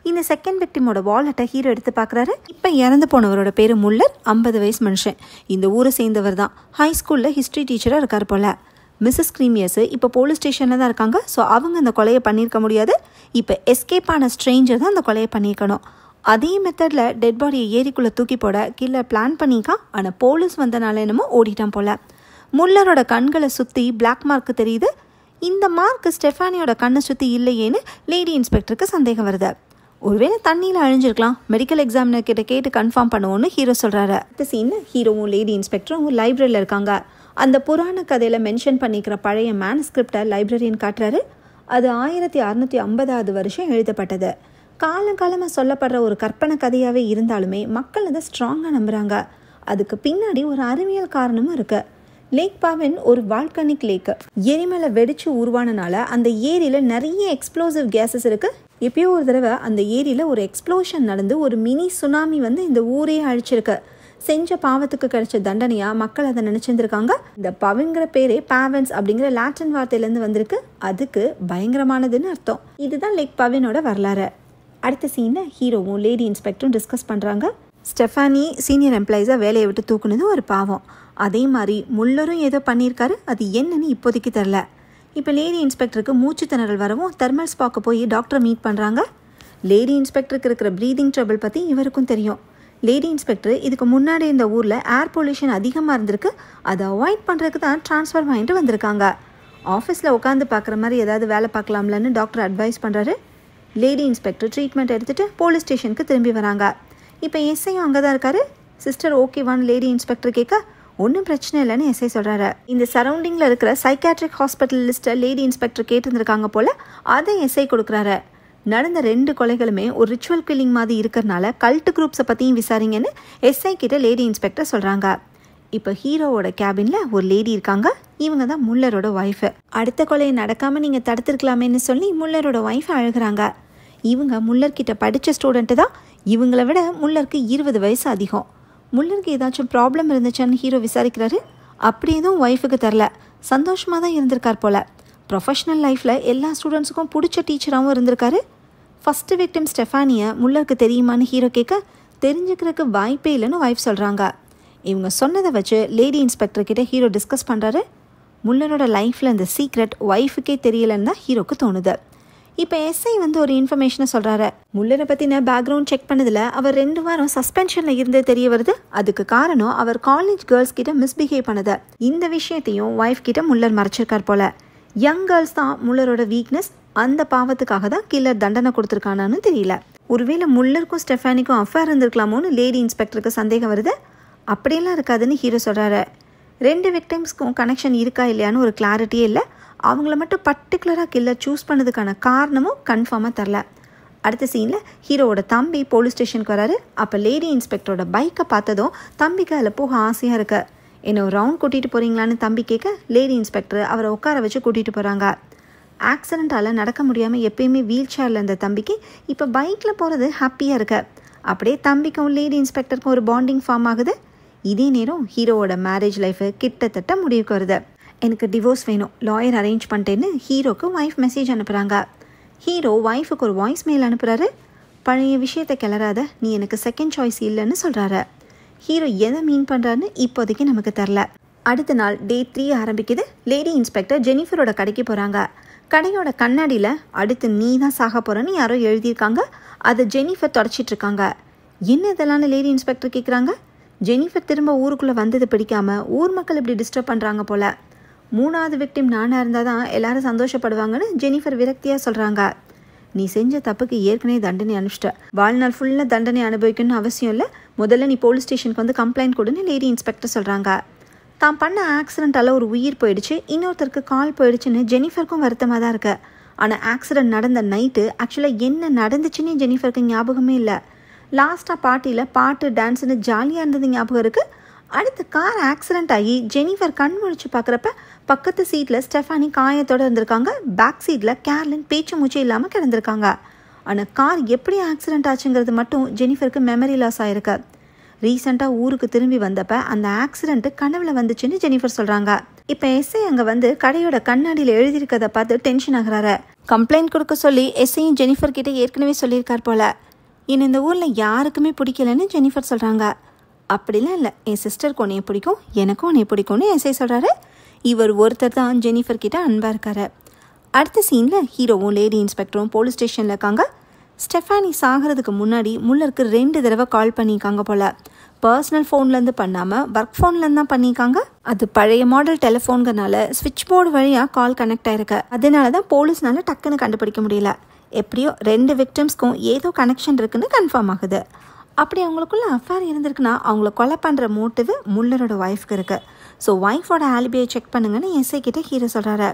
[SPEAKER 1] இந்த செகண்ட் விக்டிமோட வாலெட்டை ஹீரோ எடுத்து பார்க்குறாரு. இப்போ இறந்து போனவரோட பேர் முல்லர், 50 வயசு மனுஷன். இந்த ஊரை சேர்ந்தவர் தான். ஹை ஸ்கூலில் ஹிஸ்ட்ரி டீச்சராக இருக்கார் போல். மிஸ்ஸஸ் க்ரீமியர்ஸ் இப்போ போலீஸ் ஸ்டேஷனில் தான் இருக்காங்க. ஸோ அவங்க அந்த கொலையை பண்ணியிருக்க முடியாது. இப்போ எஸ்கேப் ஆன ஸ்ட்ரேஞ்சர் தான் அந்த கொலையை பண்ணியிருக்கணும். அதே மெத்தடில் டெட் பாடியை ஏரிக்குள்ளே தூக்கி போட கில்லர் பிளான் பண்ணிக்கான். ஆனால் போலீஸ் வந்தனால என்னமோ ஓடிட்டான் போல். முல்லரோட கண்களை சுற்றி பிளாக் மார்க்கு தெரியுது. இந்த மார்க்கு ஸ்டெஃபானியோட கண்ணை சுற்றி இல்லையேன்னு லேடி இன்ஸ்பெக்டருக்கு சந்தேகம் வருது. ஒருவேளை தண்ணியில் அழிஞ்சிருக்கலாம். மெடிக்கல் எக்ஸாமினர் கிட்ட கேட்டு கன்ஃபார்ம் பண்ணுவோன்னு ஹீரோ சொல்கிறாரு. அடுத்த சீனில் ஹீரோவும் லேடி இன்ஸ்பெக்டரும் லைப்ரரியில் இருக்காங்க. அந்த புராண கதையில் மென்ஷன் பண்ணிக்கிற பழைய மேனுஸ்கிரிப்டை லைப்ரரியன் காட்டுறாரு. அது 1650 வருஷம் எழுதப்பட்டது. காலங்காலமாக சொல்லப்படுற ஒரு கற்பனை கதையாகவே இருந்தாலுமே மக்கள் அதை ஸ்ட்ராங்காக நம்புகிறாங்க. அதுக்கு பின்னாடி ஒரு அறிவியல் காரணமும் இருக்குது. லேக் பாவின் ஒரு வால்கனிக் லேக். எரிமலை வெடிச்சு உருவானனால அந்த ஏரியில நிறைய எக்ஸ்ப்ளோசிவ் கேஸஸ் இருக்கு. எப்பயோ ஒரு தடவை அந்த ஏரியில ஒரு எக்ஸ்ப்ளோஷன் நடந்து ஒரு மினி சுனாமி இந்த ஊரே அழிச்சிருக்கு. செஞ்ச பாவத்துக்கு கிடைச்ச தண்டனையா மக்கள் அதை நினைச்சிருந்திருக்காங்க. இந்த பவின்கிற பேரே பாவன்ஸ் அப்படிங்கிற லாட்டின் வார்த்தையிலேருந்து வந்திருக்கு. அதுக்கு பயங்கரமானதுன்னு அர்த்தம். இதுதான் லேக் பவினோட வரலாறு. அடுத்த சீனில் ஹீரோவும் லேடி இன்ஸ்பெக்டரும் டிஸ்கஸ் பண்ணுறாங்க. ஸ்டெஃபானி சீனியர் எம்ப்ளாயிஸாக வேலையை விட்டு தூக்குனது ஒரு பாவம். அதே மாதிரி முல்லரும் ஏதோ பண்ணியிருக்காரு. அது என்னன்னு இப்போதைக்கு தெரில. இப்போ லேடி இன்ஸ்பெக்டருக்கு மூச்சு திணறல் வரவும் தெர்மல் ஸ்பாக்கு போய் டாக்டரை மீட் பண்ணுறாங்க. லேடி இன்ஸ்பெக்டருக்கு இருக்கிற ப்ரீதிங் ட்ரபிள் பற்றி இவருக்கும் தெரியும். லேடி இன்ஸ்பெக்டர் இதுக்கு முன்னாடி இந்த ஊரில் ஏர் பொல்யூஷன் அதிகமாக இருந்திருக்கு. அதை அவாய்ட் பண்ணுறதுக்கு தான் ட்ரான்ஸ்ஃபர் வாங்கிட்டு வந்திருக்காங்க. ஆஃபீஸில் உட்காந்து பார்க்குற மாதிரி ஏதாவது வேலை பார்க்கலாம்லன்னு டாக்டர் அட்வைஸ் பண்ணுறாரு. லேடி இன்ஸ்பெக்டர் ட்ரீட்மெண்ட் எடுத்துகிட்டு போலீஸ் ஸ்டேஷனுக்கு திரும்பி வராங்க. இப்போ எஸ்ஐயும் அங்கே தான் இருக்காரு. சிஸ்டர் ஓகேவான்னு லேடி இன்ஸ்பெக்டர் கேட்க ஒன்றும் பிரச்சனை இல்லைன்னு எஸ்ஐ சொல்கிறாரு. இந்த சரௌண்டிங்கில் இருக்கிற சைக்காட்ரிக் ஹாஸ்பிட்டல் லிஸ்ட்டை லேடி இன்ஸ்பெக்டர் கேட்டுருந்துருக்காங்க போல். அதை எஸ்ஐ கொடுக்குறாரு. நடந்த 2 கொலைகளுமே ஒரு ரிச்சுவல் கில்லிங் மாதிரி இருக்கிறனால கல்ட் குரூப்ஸை பற்றியும் விசாரிங்கன்னு எஸ்ஐ கிட்ட லேடி இன்ஸ்பெக்டர் சொல்கிறாங்க. இப்போ ஹீரோவோட கேபினில் ஒரு லேடி இருக்காங்க. இவங்க தான் முல்லரோட ஒய்ஃபு. அடுத்த கொலையை நடக்காமல் நீங்கள் தடுத்துருக்கலாமேன்னு சொல்லி முல்லரோட ஒய்ஃபை அழுகிறாங்க. இவங்க முல்லர்கிட்ட படித்த ஸ்டூடெண்ட்டு தான். இவங்களை விட முல்லருக்கு 20 வயசு அதிகம். முல்லருக்கு ஏதாச்சும் ப்ராப்ளம் இருந்துச்சான்னு ஹீரோ விசாரிக்கிறாரு. அப்படி எதுவும் ஒய்ஃபுக்கு தெரில. சந்தோஷமாக தான் இருந்திருக்கார் போல். ப்ரொஃபஷ்னல் லைஃப்பில் எல்லா ஸ்டூடெண்ட்ஸுக்கும் பிடிச்ச டீச்சராகவும் இருந்திருக்காரு. ஃபஸ்ட்டு விக்டிம் ஸ்டெஃபானியை முல்லருக்கு தெரியுமான்னு ஹீரோ கேட்க தெரிஞ்சுக்கிறதுக்கு வாய்ப்பே இல்லைன்னு ஒய்ஃப் சொல்கிறாங்க. இவங்க சொன்னதை வச்சு லேடி இன்ஸ்பெக்டர்கிட்ட ஹீரோ டிஸ்கஸ் பண்ணுறாரு. முல்லரோட லைஃப்பில் இந்த சீக்ரெட் ஒய்ஃபுக்கே தெரியலன்னு தான் ஹீரோக்கு தோணுது. இப்போ எஸ்ஐ ஒரு இன்ஃபர்மேஷனை சொல்கிறாரு. முல்லரை பற்றின பேக்ரவுண்ட் செக் பண்ணதில் அவர் 2 வாரம் சஸ்பென்ஷனில் இருந்தே தெரிய வருது. அதுக்கு காரணம் அவர் காலேஜ் கேர்ள்ஸ் கிட்ட மிஸ்பிஹேவ் பண்ணது. இந்த விஷயத்தையும் ஒய்ஃப் கிட்ட முல்லர் மறைச்சிருக்கார் போல. யங் கேர்ள்ஸ் தான் முல்லரோட வீக்னஸ். அந்த பாவத்துக்காக தான் கில்லர் தண்டனை கொடுத்துருக்கானான்னு தெரியல. ஒருவேளை முல்லருக்கும் ஸ்டெஃபானிக்கும் அஃபேர் இருந்திருக்கலாமோன்னு லேடி இன்ஸ்பெக்டருக்கு சந்தேகம் வருது. அப்படியெல்லாம் இருக்காதுன்னு ஹீரோ சொல்கிறாரு. 2 விக்டிம்ஸ்க்கும் கனெக்ஷன் இருக்கா இல்லையான்னு ஒரு கிளாரிட்டியே இல்லை. அவங்கள மட்டும் பர்டிகுலராக கில்லர் சூஸ் பண்ணதுக்கான காரணமும் கன்ஃபார்மாக தரல. அடுத்த சீனில் ஹீரோவோட தம்பி போலீஸ் ஸ்டேஷனுக்கு வராரு. அப்போ லேடி இன்ஸ்பெக்டரோட பைக்கை பார்த்ததும் தம்பிக்கு அதில் போக ஆசையாக இருக்கு. என்ன ஒரு ரவுண்ட் கூட்டிகிட்டு போகிறீங்களான்னு தம்பி கேட்க லேடி இன்ஸ்பெக்டர் அவரை உட்கார வச்சு கூட்டிகிட்டு போகிறாங்க. ஆக்சிடெண்ட்டால் நடக்க முடியாமல் எப்பயுமே வீல் சேரில் இருந்த தம்பிக்கு இப்போ பைக்கில் போகிறது ஹாப்பியாக இருக்கு. அப்படியே தம்பிக்கும் லேடி இன்ஸ்பெக்டருக்கும் ஒரு பாண்டிங் ஃபார்ம் ஆகுது. இதே நேரம் ஹீரோவோட மேரேஜ் லைஃபு கிட்டத்தட்ட முடிவுக்கு வருது. எனக்கு டிவோர்ஸ் வேணும், லாயர் அரேஞ்ச் பண்ணிட்டேன்னு ஹீரோக்கு ஒய்ஃப் மெசேஜ் அனுப்புகிறாங்க. ஹீரோ ஒய்ஃபுக்கு ஒரு வாய்ஸ் மெயில் அனுப்புகிறாரு. பழைய விஷயத்தை கிளறாத, நீ எனக்கு செகண்ட் சாய்ஸ் இல்லைன்னு சொல்கிறாரு. ஹீரோ எதை மீன் பண்ணுறாருன்னு இப்போதைக்கு நமக்கு தெரில. அடுத்த நாள் டே 3 ஆரம்பிக்குது. லேடி இன்ஸ்பெக்டர் ஜெனிஃபரோட கடைக்கு போகிறாங்க. கடையோட கண்ணாடியில் அடுத்து நீ தான் சாக போகிறேன்னு யாரோ எழுதியிருக்காங்க. அதை ஜெனிஃபர் தொடச்சிட்ருக்காங்க. என்ன இதெல்லாம் லேடி இன்ஸ்பெக்டர் கேட்குறாங்க. ஜெனிஃபர் திரும்ப ஊருக்குள்ளே வந்தது பிடிக்காமல் ஊர் மக்கள் இப்படி டிஸ்டர்ப் பண்ணுறாங்க போல். 3வது விக்டிம் நானாக இருந்தால் தான் எல்லாரும் சந்தோஷப்படுவாங்கன்னு ஜெனிஃபர் விரக்தியாக சொல்கிறாங்க. நீ செஞ்ச தப்புக்கு ஏற்கனவே தண்டனை அனுப்பிச்சிட்ட. வாழ்நாள் ஃபுல்லாக தண்டனை அனுபவிக்கணும்னு அவசியம் இல்லை. முதல்ல நீ போலீஸ் ஸ்டேஷனுக்கு கம்ப்ளைண்ட் கொடுன்னு லேடி இன்ஸ்பெக்டர் சொல்கிறாங்க. தான் பண்ண ஆக்சிடெண்ட்டால் ஒரு உயிர் போயிடுச்சு, இன்னொருத்தருக்கு கால் போயிடுச்சுன்னு ஜெனிஃபருக்கும் வருத்தமாக தான் இருக்குது. ஆனால் ஆக்சிடெண்ட் நடந்த நைட்டு ஆக்சுவலாக என்ன நடந்துச்சுன்னு ஜெனிஃபருக்கு ஞாபகமே இல்லை. லாஸ்ட்டாக பார்ட்டியில் பாட்டு டான்ஸுன்னு ஜாலியாக இருந்தது ஞாபகம் இருக்குது. அடுத்து கார் ஆக்சிடெண்ட் ஆகி ஜெனிஃபர் கண் முழிச்சு பார்க்குறப்ப பக்கத்து சீட்டில் ஸ்டெஃபானி காயத்தோடு இருந்திருக்காங்க. பேக் சீட்டில் கேர்லின் பேச்சு மூச்சு இல்லாமல் கிடந்திருக்காங்க. ஆனால் கார் எப்படி ஆக்சிடெண்ட் ஆச்சுங்கிறது மட்டும் ஜெனிஃபருக்கு மெமரி லாஸ் ஆகிருக்கு. ரீசெண்டாக ஊருக்கு திரும்பி வந்தப்போ அந்த ஆக்சிடெண்ட்டு கனவுல வந்துச்சுன்னு ஜெனிஃபர் சொல்கிறாங்க. இப்போ எஸ்ஐ அங்கே கடையோட கண்ணாடியில் எழுதியிருக்கதை பார்த்து டென்ஷன் ஆகுறாரு. கம்ப்ளைண்ட் கொடுக்க சொல்லி எஸ்ஐயும் ஜெனிஃபர் கிட்டே ஏற்கனவே சொல்லியிருக்கார் போல். இன்னும் இந்த ஊரில் யாருக்குமே பிடிக்கலன்னு ஜெனிஃபர் சொல்கிறாங்க. அப்படிலாம் இல்லை, என் சிஸ்டருக்கு உன்னைய பிடிக்கும், எனக்கும் உன்னைய பிடிக்கும்னு எஸ்ஐ சொல்கிறாரு. இவர் ஒருத்தர் தான் ஜெனிஃபர் கிட்ட அன்பாக இருக்காரு. அடுத்த சீனில் ஹீரோவும் லேடி இன்ஸ்பெக்டரும் போலீஸ் ஸ்டேஷனில் இருக்காங்க. ஸ்டெஃபானி சாகிறதுக்கு முன்னாடி முல்லருக்கு 2 தடவை கால் பண்ணியிருக்காங்க போல். பர்சனல் ஃபோன்லேருந்து பண்ணாமல் ஒர்க் ஃபோன்லேருந்து தான் பண்ணியிருக்காங்க. அது பழைய மாடல் டெலிஃபோனுங்கிறனால ஸ்விட்ச் போர்டு வழியாக கால் கனெக்ட் ஆகிருக்கு. அதனால தான் போலீஸ்னால டக்குன்னு கண்டுபிடிக்க முடியல. எப்படியோ 2 விக்டிம்ஸ்க்கும் ஏதோ கனெக்ஷன் இருக்குன்னு கன்ஃபார்ம் ஆகுது. அப்படி அவங்களுக்குள்ள அஃபேர் இருந்திருக்குன்னா அவங்கள கொலை பண்ணுற மோட்டிவ் முல்லரோட ஒய்ஃப்க்கு இருக்குது. ஸோ ஒய்ஃபோட ஆலிபியை செக் பண்ணுங்கன்னு எஸ்ஐ கிட்ட ஹீரோ சொல்கிறாரு.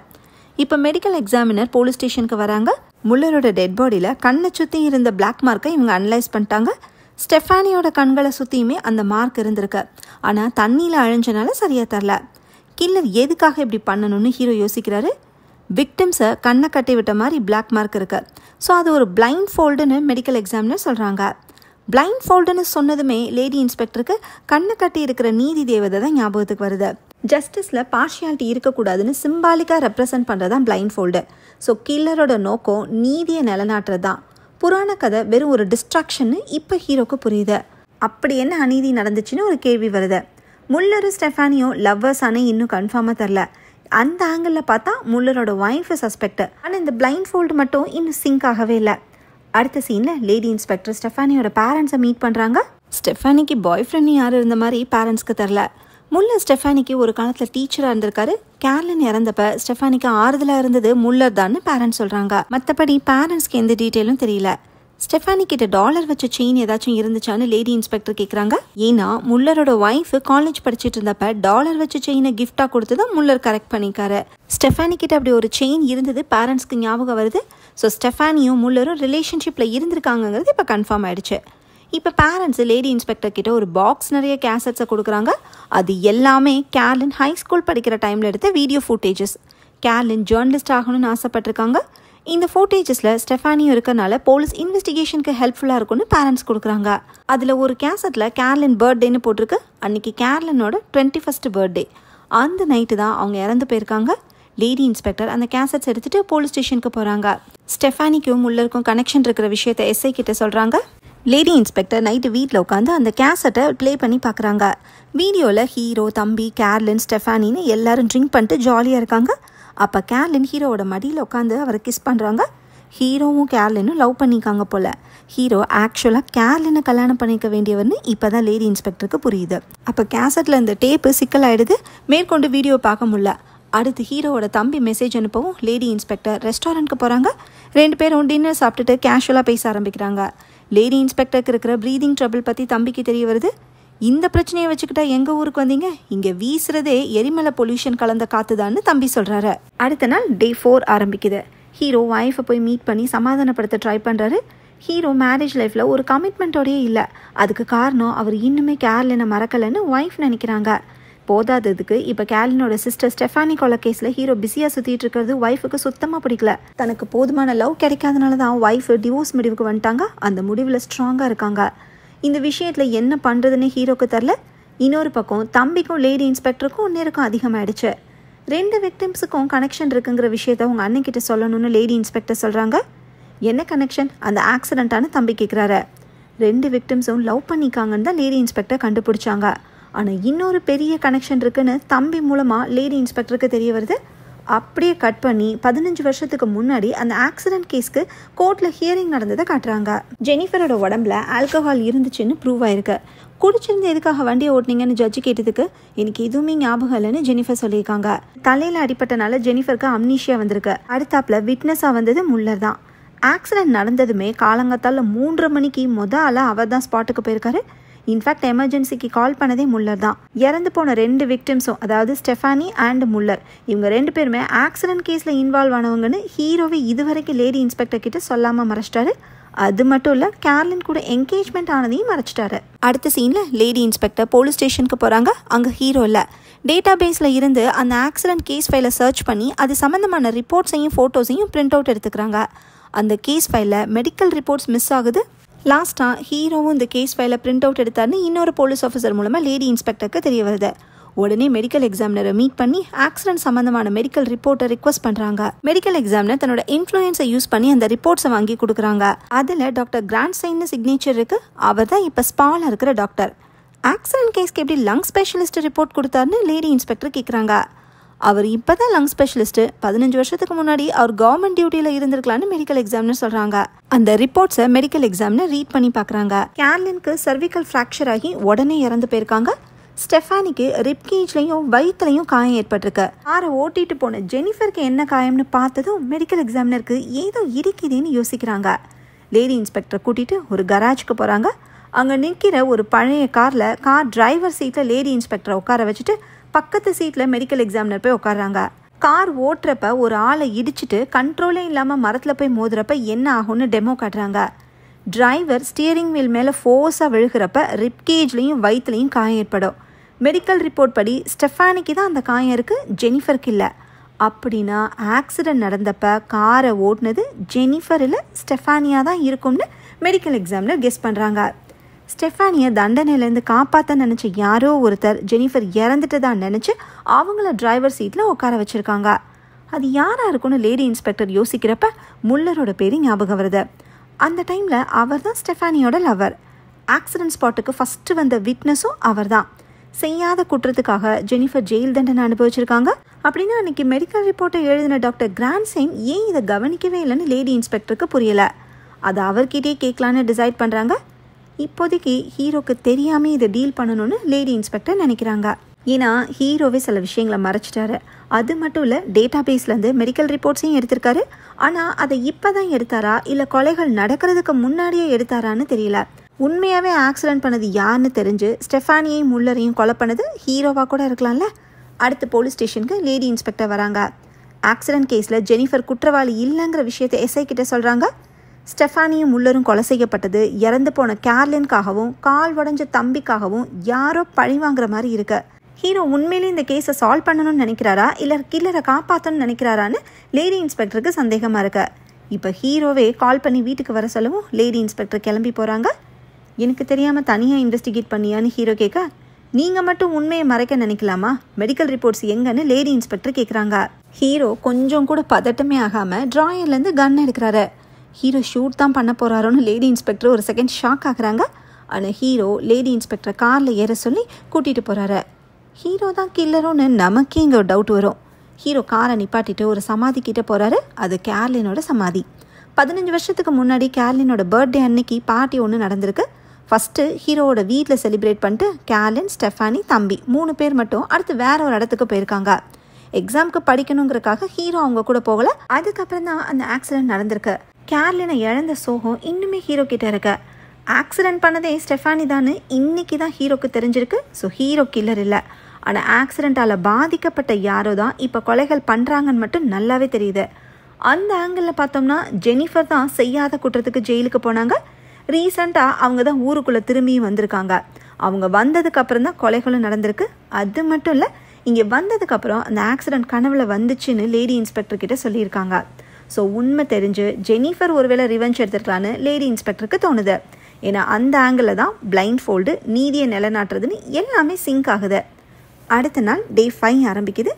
[SPEAKER 1] இப்போ மெடிக்கல் எக்ஸாமினர் போலீஸ் ஸ்டேஷனுக்கு வராங்க. முல்லரோட டெட் பாடியில் கண்ணை சுற்றி இருந்த பிளாக் மார்க்கை இவங்க அனலைஸ் பண்ணிட்டாங்க. ஸ்டெஃபானியோட கண்களை சுற்றியுமே அந்த மார்க் இருந்திருக்கு. ஆனால் தண்ணியில் அழிஞ்சனால சரியாக தரல. கில்லர் எதுக்காக இப்படி பண்ணணும்னு ஹீரோ யோசிக்கிறாரு. விக்டிம்ஸை கண்ணை கட்டி விட்ட மாதிரி பிளாக் மார்க் இருக்கு. ஸோ அது ஒரு பிளைண்ட் ஃபோல்டுன்னு மெடிக்கல் எக்ஸாமினர் சொல்கிறாங்க. பிளைண்ட் ஃபோல்டுன்னு சொன்னதுமே லேடி இன்ஸ்பெக்டருக்கு கண்ணை கட்டி இருக்கிற நீதி தேவதை தான் ஞாபகத்துக்கு வருது. ஜஸ்டிஸில் பார்ஷியாலிட்டி இருக்கக்கூடாதுன்னு சிம்பாலிக்காக ரெப்ரசன்ட் பண்ணுறது தான் பிளைண்ட் ஃபோல்டு. ஸோ கில்லரோட நோக்கம் நீதியை நிலநாட்டுறது தான். புராண கதை வெறும் ஒரு டிஸ்ட்ராக்ஷன்னு இப்போ ஹீரோக்கு புரியுது. அப்படி என்ன அநீதி நடந்துச்சுன்னு ஒரு கேள்வி வருது. முல்லரும் ஸ்டெஃபானியும் லவ்வர்ஸ் ஆனால் இன்னும் கன்ஃபார்மாக தெரில. அந்த ஆங்கிளில் பார்த்தா முல்லரோட ஒய்ஃபு சஸ்பெக்ட். ஆனால் இந்த பிளைண்ட் ஃபோல்டு மட்டும் இன்னும் சிங்க் ஆகவே இல்லை. அடுத்த சீனில் லேடி இன்ஸ்பெக்டர் ஸ்டெஃபானியோட பேரண்ட்ஸை மீட் பண்ணுறாங்க. ஸ்டெஃபானிக்கு பாய் ஃப்ரெண்ட் யார் இருந்த மாதிரி பேரண்ட்ஸ்க்கு தெரில. முல்லர் ஸ்டெஃபானிக்கு ஒரு காலத்தில் டீச்சராக இருந்திருக்காரு. கேர்லின் இறந்தப்ப ஸ்டெஃபானிக்கு ஆறுதலாக இருந்தது முல்லர் தான்னு பேரண்ட்ஸ் சொல்கிறாங்க. மற்றபடி பேரண்ட்ஸ்க்கு எந்த டீட்டெயிலும் தெரியல. ஸ்டெஃபானி கிட்ட டாலர் வச்ச செயின் ஏதாச்சும் இருந்துச்சான்னு லேடி இன்ஸ்பெக்டர் கேட்குறாங்க. ஏன்னா முல்லரோட ஒய்ஃப் காலேஜ் படிச்சுட்டு இருந்தப்ப டாலர் வச்ச செயினை கிஃப்டாக கொடுத்து தான் முல்லர் கரெக்ட் பண்ணிக்காரு. ஸ்டெஃபானி கிட்ட அப்படி ஒரு செயின் இருந்தது பேரண்ட்ஸ்க்கு ஞாபகம் வருது. ஸோ ஸ்டெஃபானியும் முல்லரும் ரிலேஷன்ஷிப்பில் இருந்திருக்காங்கிறது இப்போ கன்ஃபார்ம் ஆயிடுச்சு. இப்போ பேரண்ட்ஸ் லேடி இன்ஸ்பெக்டர் கிட்ட ஒரு பாக்ஸ் நிறைய கேசட்ஸை கொடுக்குறாங்க. அது எல்லாமே கேர்லின் ஹை ஸ்கூல் படிக்கிற டைமில் எடுத்த வீடியோ ஃபுட்டேஜஸ். கேர்லின் ஜேர்னலிஸ்ட் ஆகணும்னு ஆசைப்பட்டிருக்காங்க. இந்த ஃபோட்டேஜஸில் ஸ்டெஃபானியும் இருக்கனால போலீஸ் இன்வெஸ்டிகேஷனுக்கு ஹெல்ப்ஃபுல்லாக இருக்கும்னு பேரண்ட்ஸ் கொடுக்குறாங்க. அதில் ஒரு கேசட்டில் கேர்லின் பர்த்டேன்னு போட்டிருக்கு. அன்றைக்கி கேர்லினோட 21st பர்த்டே. அந்த நைட்டு தான் அவங்க இறந்து போயிருக்காங்க. லேடி இன்ஸ்பெக்டர் அந்த கேசட்ஸ் எடுத்துகிட்டு போலீஸ் ஸ்டேஷனுக்கு போகிறாங்க. ஸ்டெஃபானிக்கும் முல்லருக்கும் கனெக்ஷன் இருக்கிற விஷயத்தை எஸ்ஐ கிட்ட சொல்கிறாங்க. லேடி இன்ஸ்பெக்டர் நைட்டு வீட்டில் உட்காந்து அந்த கேசட்டை ப்ளே பண்ணி பார்க்குறாங்க. வீடியோவில் ஹீரோ, தம்பி, கேர்லின், ஸ்டெஃபானின்னு எல்லாரும் ட்ரிங்க் பண்ணிட்டு ஜாலியாக இருக்காங்க. அப்போ கேர்லின் ஹீரோவோட மடியில் உட்காந்து அவரை கிஸ் பண்ணுறாங்க. ஹீரோவும் கேர்லினும் லவ் பண்ணிக்காங்க போல். ஹீரோ ஆக்சுவலாக கேர்லினை கல்யாணம் பண்ணிக்க வேண்டியவர்னு இப்போ தான் லேடி இன்ஸ்பெக்டருக்கு புரியுது. அப்போ கேசட்டில் இந்த டேப்பு சிக்கலாயிடுது. மேற்கொண்டு வீடியோ பார்க்க முடியல. அடுத்து ஹீரோவோட தம்பி மெசேஜ் அனுப்பவும் லேடி இன்ஸ்பெக்டர் ரெஸ்டாரண்ட்க்கு போகிறாங்க. 2 பேரும் டின்னர் சாப்பிட்டுட்டு கேஷுவலாக பேச ஆரம்பிக்கிறாங்க. லேடி இன்ஸ்பெக்டருக்கு இருக்கிற ப்ரீதிங் ட்ரபிள் பற்றி தம்பிக்கு தெரிய வருது. இந்த பிரச்சனையை வச்சுக்கிட்டா எங்கள் ஊருக்கு வந்தீங்க, இங்கே வீசுறதே எரிமலை பொல்யூஷன் கலந்த காத்துதான்னு தம்பி சொல்கிறாரு. அடுத்த நாள் டே 4 ஆரம்பிக்குது. ஹீரோ ஒய்ஃபை போய் மீட் பண்ணி சமாதானப்படுத்த ட்ரை பண்ணுறாரு. ஹீரோ மேரேஜ் லைஃப்பில் ஒரு கமிட்மெண்ட்டோடையே இல்லை. அதுக்கு காரணம் அவர் இன்னுமே கேர்லினை மறக்கலைன்னு ஒய்ஃப் நினைக்கிறாங்க. போதாததுக்கு இப்போ கேர்லினோட சிஸ்டர் ஸ்டெஃபானி கொலை கேஸில் ஹீரோ பிஸியாக சுற்றிட்டு இருக்கிறது ஒய்ஃபுக்கு சுத்தமாக பிடிக்கல. தனக்கு போதுமான லவ் கிடைக்காதனால தான் ஒய்ஃபு டிவோர்ஸ் முடிவுக்கு வந்துட்டாங்க. அந்த முடிவில் ஸ்ட்ராங்காக இருக்காங்க. இந்த விஷயத்தில் என்ன பண்ணுறதுன்னு ஹீரோக்கு தெரில. இன்னொரு பக்கம் தம்பிக்கும் லேடி இன்ஸ்பெக்டருக்கும் நேருக்கும் அதிகமாகிடுச்சு. 2 விக்டிம்ஸுக்கும் கனெக்ஷன் இருக்குங்கிற விஷயத்த அவங்க அண்ணன்கிட்ட சொல்லணும்னு லேடி இன்ஸ்பெக்டர் சொல்கிறாங்க. என்ன கனெக்ஷன்? அந்த ஆக்சிடென்ட்டானு தம்பி கேட்குறாரு. 2 விக்டிம்ஸும் லவ் பண்ணிக்காங்கன்னு தான் லேடி இன்ஸ்பெக்டர் கண்டுபிடிச்சாங்க. ஆனால் இன்னொரு பெரிய கனெக்ஷன் இருக்குன்னு தம்பி மூலமாக லேடி இன்ஸ்பெக்டருக்கு தெரிய வருது. அப்படியே கட் பண்ணி 15 வருஷத்துக்கு முன்னாடி அந்த ஆக்சிடென்ட் கேஸ்க்கு கோர்ட்டில் ஹியரிங் நடந்ததை காட்டுறாங்க. ஜெனிஃபரோட உடம்புல ஆல்கஹால் இருந்துச்சுன்னு ப்ரூவ் ஆயிருக்கு. குடிச்சிருந்து எதுக்காக வண்டியை ஓட்டினீங்கன்னு ஜட்ஜி கேட்டதுக்கு எனக்கு எதுவுமே ஞாபகம் இல்லைன்னு ஜெனிஃபர் சொல்லியிருக்காங்க. தலையில் அடிப்பட்டனால ஜெனிஃபருக்கு அம்னீஷியா வந்திருக்கு. அடுத்தாப்புல விட்னஸாக வந்தது முல்லர் தான். ஆக்சிடென்ட் நடந்ததுமே காலங்காத்தால 3:30 மணிக்கு அவர் தான் ஸ்பாட்டுக்கு போயிருக்காரு. இன்ஃபேக்ட் எமர்ஜென்சிக்கு கால் பண்ணதே முல்லர் தான். இறந்து போன 2 விக்டிம்ஸும், அதாவது ஸ்டெஃபானி அண்ட் முல்லர், இவங்க 2 பேருமே ஆக்சிடென்ட் கேஸில் இன்வால்வ் ஆனவங்கன்னு ஹீரோவை இதுவரைக்கும் லேடி இன்ஸ்பெக்டர் கிட்ட சொல்லாமல் மறைச்சிட்டாரு. அது மட்டும் இல்லை, கேர்லின் கூட என்கேஜ்மெண்ட் ஆனதையும் மறைச்சிட்டாரு. அடுத்த சீனில் லேடி இன்ஸ்பெக்டர் போலீஸ் ஸ்டேஷனுக்கு போகிறாங்க. அங்கே ஹீரோ இல்லை. டேட்டா பேஸில் இருந்து அந்த ஆக்சிடென்ட் கேஸ் ஃபைலை சர்ச் பண்ணி அது சம்மந்தமான ரிப்போர்ட்ஸையும் ஃபோட்டோஸையும் பிரிண்ட் அவுட் எடுத்துக்கிறாங்க. அந்த கேஸ் ஃபைலில் மெடிக்கல் ரிப்போர்ட்ஸ் மிஸ் ஆகுது. லாஸ்ட்டாக ஹீரோவும் இந்த கேஸ் ஃபைலை பிரிண்ட் அவுட் எடுத்தாருன்னு இன்னொரு போலீஸ் ஆஃபீஸர் மூலமாக லேடி இன்ஸ்பெக்டருக்கு தெரிய வருது. உடனே மெடிக்கல் எக்ஸாமினரை மீட் பண்ணி ஆக்சிடென்ட் சம்மந்தமான மெடிக்கல் ரிப்போர்ட்டை ரிக்வஸ்ட் பண்ணுறாங்க. மெடிக்கல் எக்ஸாமினர் தன்னோட இன்ஃப்ளூயன்ஸை யூஸ் பண்ணி அந்த ரிப்போர்ட்ஸை வாங்கி கொடுக்குறாங்க. அதில் டாக்டர் கிராண்ட்சைன்னு சிக்னேச்சர் இருக்குது. அவர் தான் இப்போ ஸ்பாவில் இருக்கிற டாக்டர். ஆக்சிடென்ட் கேஸ்க்கு எப்படி லங் ஸ்பெஷலிஸ்ட் ரிப்போர்ட் கொடுத்தாருன்னு லேடி இன்ஸ்பெக்டர் கேட்குறாங்க. அவர் இப்போ தான் லங் ஸ்பெஷலிஸ்ட்டு. 15 வருஷத்துக்கு முன்னாடி அவர் கவர்மெண்ட் டியூட்டியில் இருந்திருக்கலான்னு மெடிக்கல் எக்ஸாமினர் சொல்கிறாங்க. அந்த ரிப்போர்ட்ஸை மெடிக்கல் எக்ஸாமினர் ரீட் பண்ணி பார்க்குறாங்க. கேர்லினுக்கு சர்விக்கல் ஃப்ராக்சர் ஆகி உடனே இறந்து போயிருக்காங்க. ஸ்டெஃபானிக்கு ரிப்கேஜ்லையும் வயிற்றுலையும் காயம் ஏற்பட்டிருக்கு. காரை ஓட்டிட்டு போன ஜெனிஃபருக்கு என்ன காயம்னு பார்த்ததும் மெடிக்கல் எக்ஸாமினருக்கு ஏதோ இருக்குதுன்னு யோசிக்கிறாங்க. லேடி இன்ஸ்பெக்டரை கூட்டிகிட்டு ஒரு கராஜுக்கு போகிறாங்க. அங்கே நிற்கிற ஒரு பழைய கார் டிரைவர் சீட்டில் லேடி இன்ஸ்பெக்டரை உட்கார வச்சுட்டு பக்கத்து சீட்டில் மெடிக்கல் எக்ஸாமினர் போய் உட்காடுறாங்க. கார் ஓட்டுறப்ப ஒரு ஆளை இடிச்சிட்டு கண்ட்ரோலே இல்லாமல் மரத்தில் போய் மோதுறப்ப என்ன ஆகும்னு டெமோ காட்டுறாங்க. டிரைவர் ஸ்டியரிங் வீல் மேலே ஃபோர்ஸாக விழுகிறப்ப ரிப்கேஜ்லையும் வயிற்றுலையும் காயம் ஏற்படும். மெடிக்கல் ரிப்போர்ட் படி ஸ்டெஃபானிக்கு தான் அந்த காயம் இருக்குது, ஜெனிஃபருக்கு இல்லை. அப்படின்னா ஆக்சிடெண்ட் நடந்தப்போ காரை ஓட்டுனது ஜெனிஃபர் இல்லை ஸ்டெஃபானியா தான் இருக்கும்னு மெடிக்கல் எக்ஸாமில் கெஸ் பண்ணுறாங்க. ஸ்டெஃபானியை தண்டனையிலேருந்து காப்பாற்ற நினச்ச யாரோ ஒருத்தர் ஜெனிஃபர் இறந்துட்டு தான் நினச்சி அவங்கள டிரைவர் சீட்டில் உட்கார வச்சுருக்காங்க. அது யாராக இருக்கும்னு லேடி இன்ஸ்பெக்டர் யோசிக்கிறப்ப முல்லரோட பேர் ஞாபகம் வருது. அந்த டைமில் அவர் தான் ஸ்டெஃபானியோட லவர். ஆக்சிடென்ட் ஸ்பாட்டுக்கு ஃபஸ்ட்டு வந்த விட்னஸும் அவர் தான். செய்யாத குற்றத்துக்காக ஜெனிஃபர் ஜெயில் தண்டனை அனுபவிச்சிருக்காங்க. அப்படின்னா அன்றைக்கி மெடிக்கல் ரிப்போர்ட்டை எழுதின டாக்டர் கிராண்ட்சைன் ஏன் இதை கவனிக்கவே இல்லைன்னு லேடி இன்ஸ்பெக்டருக்கு புரியலை. அதை அவர்கிட்டே கேட்கலான்னு டிசைட் பண்ணுறாங்க. இப்போதைக்கு ஹீரோக்கு தெரியாமல் இதை டீல் பண்ணணும்னு லேடி இன்ஸ்பெக்டர் நினைக்கிறாங்க. ஏன்னா ஹீரோவே சில விஷயங்களை மறைச்சிட்டாரு. அது மட்டும் இல்லை, டேட்டா பேஸ்லேருந்து மெடிக்கல் ரிப்போர்ட்ஸையும் எடுத்திருக்காரு. ஆனால் அதை இப்போ தான் எடுத்தாரா இல்லை கொலைகள் நடக்கிறதுக்கு முன்னாடியே எடுத்தாரான்னு தெரியல. உண்மையாகவே ஆக்சிடென்ட் பண்ணது யாருன்னு தெரிஞ்சு ஸ்டெஃபானியையும் முல்லரையும் கொலை பண்ணது ஹீரோவாக கூட இருக்கலாம்ல. அடுத்து போலீஸ் ஸ்டேஷனுக்கு லேடி இன்ஸ்பெக்டர் வராங்க. ஆக்சிடென்ட் கேஸில் ஜெனிஃபர் குற்றவாளி இல்லைங்கிற விஷயத்தை எஸ்ஐ கிட்ட சொல்கிறாங்க. ஸ்டெஃபானியும் முல்லரும் கொலை செய்யப்பட்டது இறந்து போன கேர்லினுக்காகவும் கால் உடஞ்ச தம்பிக்காகவும் யாரோ பழி வாங்குற மாதிரி இருக்கு. ஹீரோ உண்மையிலே இந்த கேஸை சால்வ் பண்ணணும்னு நினைக்கிறாரா இல்லை கில்லரை காப்பாற்றணும்னு நினைக்கிறாரான்னு லேடி இன்ஸ்பெக்டருக்கு சந்தேகமாக இருக்கு. இப்போ ஹீரோவே கால் பண்ணி வீட்டுக்கு வர சொல்லவும் லேடி இன்ஸ்பெக்டர் கிளம்பி போகிறாங்க. எனக்கு தெரியாமல் தனியாக இன்வெஸ்டிகேட் பண்ணியான்னு ஹீரோ கேட்க, நீங்கள் மட்டும் உண்மையை மறைக்க நினைக்கலாமா, மெடிக்கல் ரிப்போர்ட்ஸ் எங்கன்னு லேடி இன்ஸ்பெக்டர் கேட்குறாங்க. ஹீரோ கொஞ்சம் கூட பதட்டமே ஆகாமல் ட்ராயர்லேருந்து கன் எடுக்கிறாரு. ஹீரோ ஷூட் தான் பண்ண போகிறாரோன்னு லேடி இன்ஸ்பெக்டர் ஒரு செகண்ட் ஷாக் ஆகுறாங்க. ஆனால் ஹீரோ லேடி இன்ஸ்பெக்டரை காரில் ஏற சொல்லி கூட்டிகிட்டு போகிறாரு. ஹீரோ தான் கில்லரோன்னு நமக்கே இங்கே ஒரு டவுட் வரும். ஹீரோ காரை நிப்பாட்டிட்டு ஒரு சமாதி கிட்டே போகிறாரு. அது கேர்லினோட சமாதி. 15 வருஷத்துக்கு முன்னாடி கேர்லினோட பர்த்டே அன்னைக்கு பார்ட்டி ஒன்று நடந்திருக்கு. ஃபஸ்ட்டு ஹீரோவோட வீட்டில் செலிப்ரேட் பண்ணிட்டு கேர்லின், ஸ்டெஃபானி, தம்பி 3 பேர் மட்டும் அடுத்து வேற ஒரு இடத்துக்கு போயிருக்காங்க. எக்ஸாமுக்கு படிக்கணுங்கிறக்காக ஹீரோ அவங்க கூட போகலை. அதுக்கப்புறம் தான் அந்த ஆக்சிடென்ட் நடந்திருக்கு. கேர்லினை இழந்த சோகம் இன்னுமே ஹீரோ கிட்ட இருக்கு. ஆக்சிடென்ட் பண்ணதே ஸ்டெஃபானி தான்னு இன்னைக்கு தான் ஹீரோக்கு தெரிஞ்சிருக்கு. ஸோ ஹீரோ கில்லர் இல்லை. ஆனால் ஆக்சிடென்ட்டால் பாதிக்கப்பட்ட யாரோ தான் இப்போ கொலைகள் பண்ணுறாங்கன்னு மட்டும் நல்லாவே தெரியுது. அந்த ஆங்கிளில் பார்த்தோம்னா ஜெனிஃபர் தான் செய்யாத குற்றத்துக்கு ஜெயிலுக்கு போனாங்க. ரீசெண்டாக அவங்க தான் ஊருக்குள்ளே திரும்பியும் வந்திருக்காங்க. அவங்க வந்ததுக்கு அப்புறம் தான் கொலைகளும் நடந்திருக்கு. அது மட்டும் இல்லை, இங்கே வந்ததுக்கப்புறம் அந்த ஆக்சிடென்ட் கனவுல வந்துச்சுன்னு லேடி இன்ஸ்பெக்டர் கிட்ட சொல்லியிருக்காங்க. ஸோ உண்மை தெரிஞ்சு ஜெனிஃபர் ஒருவேளை ரிவெஞ்ச் எடுத்துருக்கலான்னு லேடி இன்ஸ்பெக்டருக்கு தோணுது. ஏன்னா அந்த ஆங்கிளில் தான் பிளைண்ட் ஃபோல்டு, நீதியை நிலைநாட்டுறதுன்னு எல்லாமே சிங்க் ஆகுது. அடுத்த நாள் டே 5 ஆரம்பிக்குது.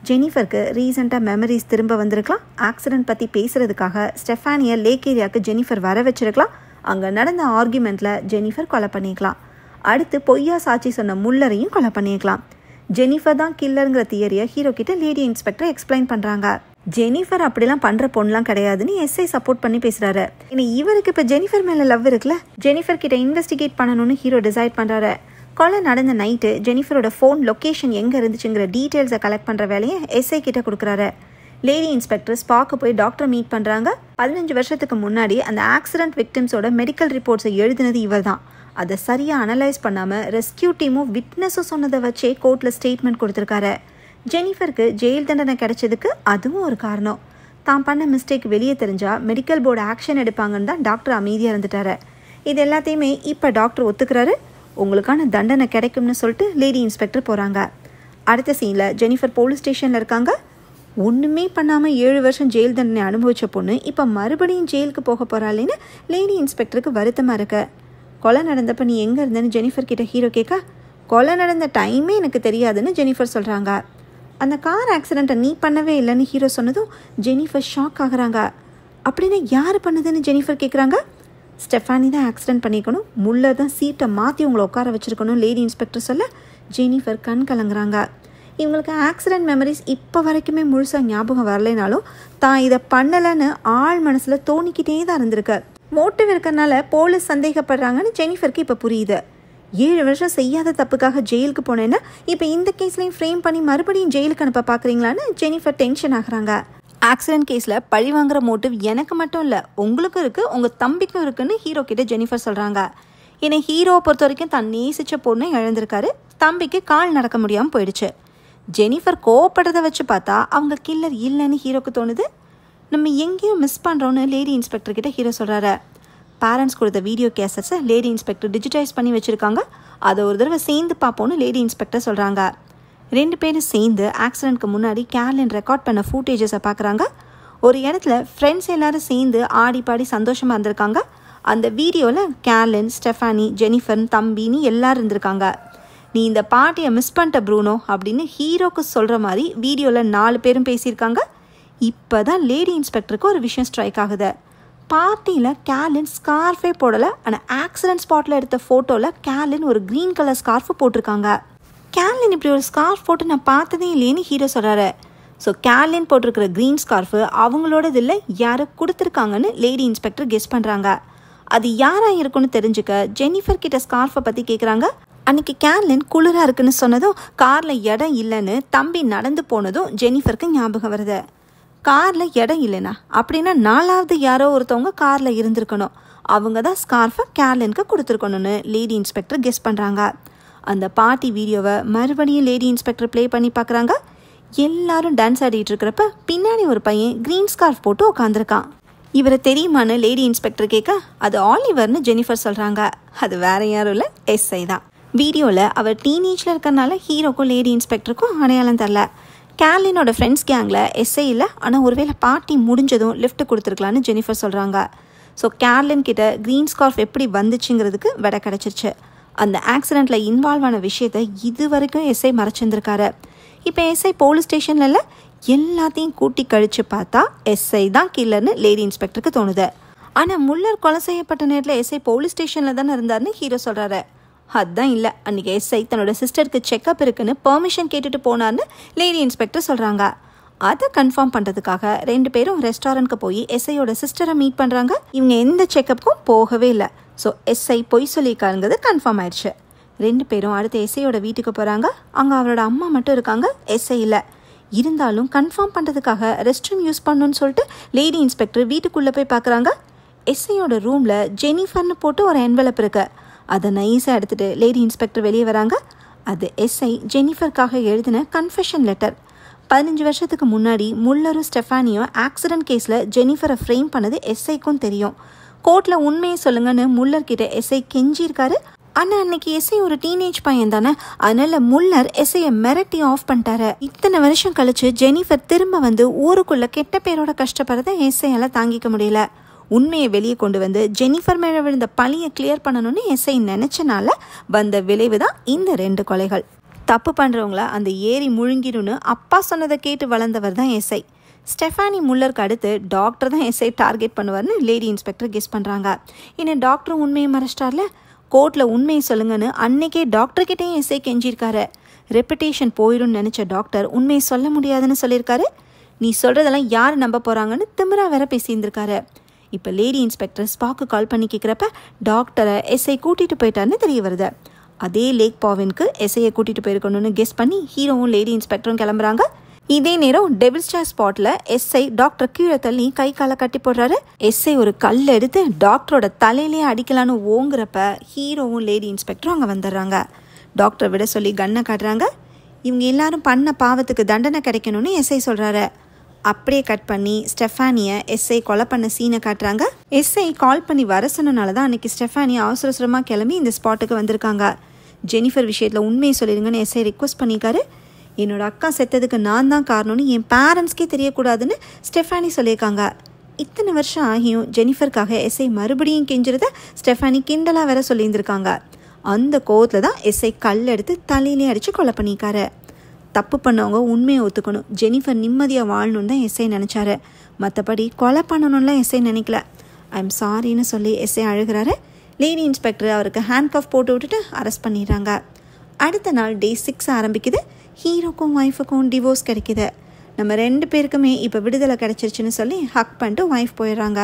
[SPEAKER 1] ஜெனிஃபருக்கு ரீசெண்டாக மெமரிஸ் திரும்ப வந்திருக்கலாம். ஆக்சிடென்ட் பற்றி பேசுகிறதுக்காக ஸ்டெஃபானியை லேக் ஏரியாவுக்கு ஜெனிஃபர் வர வச்சிருக்கலாம். அங்கே நடந்த ஆர்குமெண்ட்டில் ஜெனிஃபர் கொலை பண்ணிக்கலாம். அடுத்து பொய்யா சாட்சி சொன்ன முல்லரையும் கொலை பண்ணிக்கலாம். ஜெனிஃபர் தான் கில்லருங்கிற தியரியை ஹீரோ கிட்ட லேடி இன்ஸ்பெக்டர் எக்ஸ்பிளைன் பண்ணுறாங்க. ஜெனிஃபர் அப்படிலாம் பண்ணுற பொண்ணுலாம் கிடையாதுன்னு எஸ்ஐ சப்போர்ட் பண்ணி பேசுகிறாரு. ஏன்னா இவருக்கு இப்போ ஜெனிஃபர் மேலே லவ் இருக்குல்ல. ஜெனிஃபர் கிட்ட இன்வெஸ்டிகேட் பண்ணணும்னு ஹீரோ டிசைட் பண்ணுறாரு. கொலை நடந்த நைட்டு ஜெனிஃபரோட ஃபோன் லொக்கேஷன் எங்கே இருந்துச்சுங்கிற டீட்டெயில்ஸை கலெக்ட் பண்ணுற வேலையை எஸ்ஐ கிட்ட கொடுக்குறாரு. லேடி இன்ஸ்பெக்டர் ஸ்பாக்கு போய் டாக்டரை மீட் பண்ணுறாங்க. 15 வருஷத்துக்கு முன்னாடி அந்த ஆக்சிடென்ட் விக்டிம்ஸோட மெடிக்கல் ரிப்போர்ட்ஸை எழுதினது இவர் தான். அதை சரியாக அனலைஸ் பண்ணாமல் ரெஸ்கியூ டீமும் விட்னஸும் சொன்னதை வச்சே கோர்ட்டில் ஸ்டேட்மெண்ட் கொடுத்துருக்காரு. ஜெனிஃபருக்கு ஜெயில் தண்டனை கிடைச்சதுக்கு அதுவும் ஒரு காரணம். தான் பண்ண மிஸ்டேக் வெளியே தெரிஞ்சால் மெடிக்கல் போர்டு ஆக்ஷன் எடுப்பாங்கன்னு தான் டாக்டர் அமைதியாக இருந்துட்டாரு. இது எல்லாத்தையுமே இப்போ டாக்டர் ஒத்துக்கிறாரு. உங்களுக்கான தண்டனை கிடைக்கும்னு சொல்லிட்டு லேடி இன்ஸ்பெக்டர் போகிறாங்க. அடுத்த சீனில் ஜெனிஃபர் போலீஸ் ஸ்டேஷனில் இருக்காங்க. ஒன்றுமே பண்ணாமல் 7 வருஷம் ஜெயில் தண்டனை அனுபவிச்ச பொண்ணு இப்போ மறுபடியும் ஜெயிலுக்கு போக போகிறாளேன்னு லேடி இன்ஸ்பெக்டருக்கு வருத்தமாக இருக்க. கொலை நடந்தப்போ நீ எங்கே இருந்தேன்னு ஜெனிஃபர் கிட்ட ஹீரோ கேட்க, கொலை நடந்த டைமே எனக்கு தெரியாதுன்னு ஜெனிஃபர் சொல்கிறாங்க. அந்த கார் ஆக்சிடெண்ட்டை நீ பண்ணவே இல்லைன்னு ஹீரோ சொன்னதும் ஜெனிஃபர் ஷாக் ஆகுறாங்க. அப்படின்னா யார் பண்ணுதுன்னு ஜெனிஃபர் கேட்குறாங்க. ஸ்டெஃபானி தான் ஆக்சிடென்ட் பண்ணிக்கணும், முல்லர் தான் சீட்டை மாற்றி உங்களை உட்கார வச்சுருக்கணும் லேடி இன்ஸ்பெக்டர் சொல்ல ஜெனிஃபர் கண் கலங்குறாங்க. இவங்களுக்கு ஆக்சிடென்ட் மெமரிஸ் இப்போ வரைக்குமே முழுசாக ஞாபகம் வரலைனாலும் தான் இதை பண்ணலைன்னு ஆள் மனசில் தோணிக்கிட்டே தான் இருந்திருக்கு. மோட்டிவ் இருக்கிறனால போலீஸ் சந்தேகப்படுறாங்கன்னு ஜெனிஃபருக்கு இப்போ புரியுது. 7 வருஷம் செய்யாத தப்புக்காக ஜெயிலுக்கு போனேன்னா இப்போ இந்த கேஸ்லையும் ஃப்ரேம் பண்ணி மறுபடியும் ஜெயிலுக்கு அனுப்ப பார்க்குறீங்களான்னு ஜெனிஃபர் டென்ஷன் ஆகுறாங்க. ஆக்சிடென்ட் கேஸில் பழி வாங்குற மோட்டிவ் எனக்கு மட்டும் இல்லை, உங்களுக்கும் இருக்குது, உங்கள் தம்பிக்கும் இருக்குன்னு ஹீரோ கிட்ட ஜெனிஃபர் சொல்கிறாங்க. ஏன்னா ஹீரோவை பொறுத்த வரைக்கும் தான் நேசித்த பொண்ணை இழந்திருக்காரு. தம்பிக்கு கால் நடக்க முடியாமல் போயிடுச்சு. ஜெனிஃபர் கோவப்படுறதை வச்சு பார்த்தா அவங்க கில்லர் இல்லைன்னு ஹீரோக்கு தோணுது. நம்ம எங்கேயும் மிஸ் பண்ணுறோன்னு லேடி இன்ஸ்பெக்டர் கிட்ட ஹீரோ சொல்கிறாரு. பேரண்ட்ஸ் கொடுத்த வீடியோ கேசட்ஸை லேடி இன்ஸ்பெக்டர் டிஜிட்டைஸ் பண்ணி வச்சுருக்காங்க. அதை ஒரு தடவை சேர்ந்து பார்ப்போன்னு லேடி இன்ஸ்பெக்டர் சொல்கிறாங்க. 2 பேரும் சேர்ந்து ஆக்சிடென்ட்க்கு முன்னாடி கேர்லின் ரெக்கார்ட் பண்ண ஃபூட்டேஜஸை பார்க்குறாங்க. ஒரு இடத்துல ஃப்ரெண்ட்ஸ் எல்லாரும் சேர்ந்து ஆடி பாடி சந்தோஷமாக இருந்திருக்காங்க. அந்த வீடியோவில் கேர்லின், ஸ்டெஃபானி, ஜெனிஃபர், தம்பின்னு எல்லாரும் இருந்திருக்காங்க. நீ இந்த பார்ட்டியை மிஸ் பண்ணிட்ட ப்ரூனோ அப்படின்னு ஹீரோக்கு சொல்கிற மாதிரி வீடியோவில் 4 பேரும் பேசியிருக்காங்க. இப்போ தான் லேடி இன்ஸ்பெக்டருக்கு ஒரு விஷயம் ஸ்ட்ரைக் ஆகுது. பார்ட்டியில் கேர்லின் ஸ்கார்ஃபே போடலை. ஆனால் ஆக்சிடென்ட் ஸ்பாட்டில் எடுத்த ஃபோட்டோவில் கேர்லின் ஒரு க்ரீன் கலர் ஸ்கார்ஃபு போட்டிருக்காங்க. கேர்லின் இப்படி ஒரு ஸ்கார்ஃப் போட்டு நான் பார்த்ததே இல்லைன்னு ஹீரோ சொல்கிறாரு. ஸோ கேர்லின் போட்டிருக்கிற க்ரீன் ஸ்கார்ஃபு அவங்களோடது இல்லை, யாரை கொடுத்துருக்காங்கன்னு லேடி இன்ஸ்பெக்டர் கெஸ் பண்ணுறாங்க. அது யாராக இருக்குன்னு தெரிஞ்சுக்க ஜெனிஃபர் கிட்ட ஸ்கார்ஃபை பற்றி கேட்குறாங்க. அன்றைக்கி கேர்லின் குளிராக இருக்குன்னு சொன்னதும் காரில் இடம் இல்லைன்னு தம்பி நடந்து போனதும் ஜெனிஃபருக்கு ஞாபகம் வருது. காரில் இடம் இல்லைனா அப்படின்னா 4வது யாரோ ஒருத்தவங்க காரில் இருந்திருக்கணும். அவங்க தான் ஸ்கார்ஃபை கேர்லினுக்கு கொடுத்துருக்கணும்னு லேடி இன்ஸ்பெக்டர் கெஸ் பண்ணுறாங்க. அந்த பார்ட்டி வீடியோவை மறுபடியும் லேடி இன்ஸ்பெக்டர் ப்ளே பண்ணி பார்க்குறாங்க. எல்லாரும் டான்ஸ் ஆடிட்டு இருக்கிறப்ப பின்னாடி ஒரு பையன் க்ரீன் ஸ்கார்ஃப் போட்டு உட்காந்துருக்கான். இவரை தெரியுமான்னு லேடி இன்ஸ்பெக்டர் கேட்க அது ஆலிவர்னு ஜெனிஃபர் சொல்கிறாங்க. அது வேற யாரும் இல்லை, எஸ்ஐ தான். வீடியோவில் அவர் டீனேஜில் இருக்கிறனால ஹீரோக்கும் லேடி இன்ஸ்பெக்டருக்கும் அடையாளம் தரல. கேர்லினோட ஃப்ரெண்ட்ஸ் கேங்கில் எஸ்ஐ இல்லை, ஆனால் ஒருவேளை பார்ட்டி முடிஞ்சதும் லிஃப்ட் கொடுத்துருக்கலான்னு ஜெனிஃபர் சொல்கிறாங்க. ஸோ கேர்லின் கிட்ட க்ரீன் ஸ்கார்ஃப் எப்படி வந்துச்சுங்கிறதுக்கு விடை கிடச்சிருச்சு. அந்த ஆக்சிடெண்ட்டில் இன்வால்வ் ஆன விஷயத்தை இது வரைக்கும் எஸ்ஐ மறைச்சிருந்துருக்காரு. இப்போ எஸ்ஐ போலீஸ் ஸ்டேஷனில் இல்லை, எல்லாத்தையும் கூட்டி கழித்து பார்த்தா எஸ்ஐ தான் கில்லர்னு லேடி இன்ஸ்பெக்டருக்கு தோணுது. ஆனால் முல்லர் கொலை செய்யப்பட்ட நேரத்தில் எஸ்ஐ போலீஸ் ஸ்டேஷனில் தானே இருந்தார்னு ஹீரோ சொல்கிறாரு. அதுதான் இல்லை, அன்றைக்கி எஸ்ஐ தன்னோட சிஸ்டருக்கு செக்அப் இருக்குன்னு பெர்மிஷன் கேட்டுட்டு போனார்னு லேடி இன்ஸ்பெக்டர் சொல்கிறாங்க. அதை கன்ஃபார்ம் பண்ணுறதுக்காக 2 பேரும் ரெஸ்டாரண்ட்க்கு போய் எஸ்ஐயோட சிஸ்டரை மீட் பண்ணுறாங்க. இவங்க எந்த செக்கப்புக்கும் போகவே இல்லை. ஸோ எஸ்ஐ பொய் சொல்லியிருக்காருங்கிறது கன்ஃபார்ம் ஆயிடுச்சு. 2 பேரும் அடுத்து எஸ்ஐயோட வீட்டுக்கு போகிறாங்க. அங்கே அவரோட அம்மா மட்டும் இருக்காங்க, எஸ்ஐ இல்லை. இருந்தாலும் கன்ஃபார்ம் பண்ணுறதுக்காக ரெஸ்ட் ரூம் யூஸ் பண்ணணும்னு சொல்லிட்டு லேடி இன்ஸ்பெக்டர் வீட்டுக்குள்ளே போய் பார்க்குறாங்க. எஸ்ஐயோட ரூமில் ஜெனிஃபர்னு போட்டு ஒரு என்வலப் இருக்கு. அதை நைஸாக எடுத்துகிட்டு லேடி இன்ஸ்பெக்டர் வெளியே வராங்க. அது எஸ்ஐ ஜெனிஃபருக்காக எழுதின கன்ஃபெஷன் லெட்டர். 15 வருஷத்துக்கு முன்னாடி முல்லரும் ஸ்டெஃபானியும் ஆக்சிடென்ட் கேஸில் ஜெனிஃபரை ஃப்ரேம் பண்ணது எஸ்ஐக்கும் தெரியும். கோர்ட்டில் உண்மையை சொல்லுங்கன்னு முல்லர்கிட்ட எஸ்ஐ கெஞ்சிருக்காரு. ஆனால் அன்னைக்கு எஸ்ஐ ஒரு டீனேஜ் பையன் தானே, அதனால முல்லர் எஸ்ஐயை மிரட்டி ஆஃப் பண்ணிட்டாரு. இத்தனை வருஷம் கழிச்சு ஜெனிஃபர் திரும்ப வந்து ஊருக்குள்ள கெட்ட பேரோட கஷ்டப்படுறத எஸ்ஐயால் தாங்கிக்க முடியல. உண்மையை வெளியே கொண்டு வந்து ஜெனிஃபர் மேலே விழுந்த பழியை கிளியர் பண்ணணும்னு எஸ்ஐ நினைச்சனால வந்த விளைவு தான் இந்த 2 கொலைகள். தப்பு பண்ணுறவங்கள அந்த ஏரி முழுங்கிடும்னு அப்பா சொன்னதை கேட்டு வளர்ந்தவர் தான் எஸ்ஐ. ஸ்டெஃபானி முல்லருக்கு அடுத்து டாக்டர் தான் எஸ்ஐ டார்கெட் பண்ணுவார்னு லேடி இன்ஸ்பெக்டர் கெஸ் பண்ணுறாங்க. ஏன்னா டாக்டரும் உண்மையை மறைச்சிட்டார்ல. கோர்ட்டில் உண்மையை சொல்லுங்கன்னு அன்னைக்கே டாக்டர்கிட்டையும் எஸ்ஐ கெஞ்சிருக்காரு. ரெப்புடேஷன் போயிடும்னு நினச்ச டாக்டர் உண்மையை சொல்ல முடியாதுன்னு சொல்லியிருக்காரு. நீ சொல்கிறதெல்லாம் யார் நம்ப போகிறாங்கன்னு திமிரா வேற பேசியிருந்திருக்காரு. இப்போ லேடி இன்ஸ்பெக்டர் ஸ்பாக்கு கால் பண்ணி கேட்குறப்ப டாக்டரை எஸ்ஐ கூட்டிகிட்டு போயிட்டாருன்னு தெரிய வருது. அதே லேக் பாவின்க்கு எஸ்ஐயை கூட்டிகிட்டு போயிருக்கணும்னு கெஸ் பண்ணி ஹீரோவும் லேடி இன்ஸ்பெக்டரும் கிளம்புறாங்க. இதே நேரம் டெவில் ஸ்டார் ஸ்பாட்டில் எஸ்ஐ டாக்டர் கீழே தள்ளி கை காலை கட்டி போடுறாரு. எஸ்ஐ ஒரு கல் எடுத்து டாக்டரோட தலையிலேயே அடிக்கலான்னு ஓங்குறப்ப ஹீரோவும் லேடி இன்ஸ்பெக்டரும் அங்கே வந்துடுறாங்க. டாக்டரை விட சொல்லி கன்னை காட்டுறாங்க. இவங்க எல்லாரும் பண்ண பாவத்துக்கு தண்டனை கிடைக்கணும்னு எஸ்ஐ சொல்கிறாரு. அப்படியே கட் பண்ணி ஸ்டெஃபானியை எஸ்ஐ கொலை பண்ண சீனை காட்டுறாங்க. எஸ்ஐ கால் பண்ணி வர சொன்னனால தான் அன்றைக்கி ஸ்டெஃபானி அவசரமாக கிளம்பி இந்த ஸ்பாட்டுக்கு வந்திருக்காங்க. ஜெனிஃபர் விஷயத்தில் உண்மையை சொல்லிடுங்கன்னு எஸ்ஐ ரிக்வஸ்ட் பண்ணியிருக்காரு. என்னோட அக்கா செத்ததுக்கு நான் தான் காரணம்னு என் பேரண்ட்ஸ்க்கே தெரியக்கூடாதுன்னு ஸ்டெஃபானி சொல்லியிருக்காங்க. இத்தனை வருஷம் ஆகியும் ஜெனிஃபருக்காக எஸ்ஐ மறுபடியும் கெஞ்சுறத ஸ்டெஃபானி கிண்டலாக வேற சொல்லியிருந்திருக்காங்க. அந்த கோவத்தில் தான் எஸ்ஐ கல் எடுத்து தலையிலே அடித்து கொலை பண்ணியிருக்காரு. தப்பு பண்ணவங்க உண்மையை ஒத்துக்கணும், ஜெனிஃபர் நிம்மதியாக வாழணுன்னு தான் எஸ்ஐ நினச்சாரு. மற்றபடி கொலை பண்ணணும்லாம் எஸ்ஐ நினைக்கல. ஐம் சாரின்னு சொல்லி எஸ்ஐ அழுகிறாரு. லேடி இன்ஸ்பெக்டர் அவருக்கு ஹேண்ட் கஃப் போட்டு விட்டுட்டு அரெஸ்ட் பண்ணிடுறாங்க. அடுத்த நாள் டே 6 ஆரம்பிக்குது. ஹீரோக்கும் ஒய்ஃபுக்கும் டிவோர்ஸ் கிடைக்குது. நம்ம 2 பேருக்குமே இப்போ விடுதலை கிடைச்சிருச்சுன்னு சொல்லி ஹக் பண்ணிட்டு ஒய்ஃப் போயிடுறாங்க.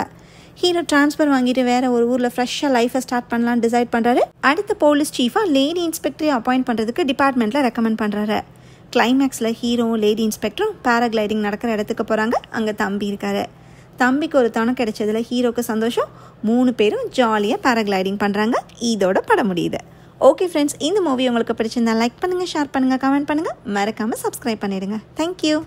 [SPEAKER 1] ஹீரோ ட்ரான்ஸ்ஃபர் வாங்கிட்டு வேற ஒரு ஊரில் ஃப்ரெஷ்ஷாக லைஃப்பை ஸ்டார்ட் பண்ணலான்னு டிசைட் பண்ணுறாரு. அடுத்த போலீஸ் சீஃபாக லேடி இன்ஸ்பெக்டரை அப்பாயிண்ட் பண்ணுறதுக்கு டிபார்ட்மெண்ட்டில் ரெக்கமெண்ட் பண்ணுறாரு. கிளைமேக்ஸில் ஹீரோவும் லேடி இன்ஸ்பெக்டரும் பேராகிளைடிங் நடக்கிற இடத்துக்கு போகிறாங்க. அங்கே தம்பி இருக்காரு. தம்பிக்கு ஒரு துணை கிடைச்சதில் ஹீரோக்கு சந்தோஷம். 3 பேரும் ஜாலியாக பேராகிளைடிங் பண்ணுறாங்க. இதோட படம் முடியுது. ஓகே ஃப்ரெண்ட்ஸ், இந்த மூவி உங்களுக்கு பிடிச்சிருந்தா லைக் பண்ணுங்கள், ஷேர் பண்ணுங்கள், கமெண்ட் பண்ணுங்கள், மறக்காமல் சப்ஸ்கிரைப் பண்ணிடுங்க. தேங்க்யூ.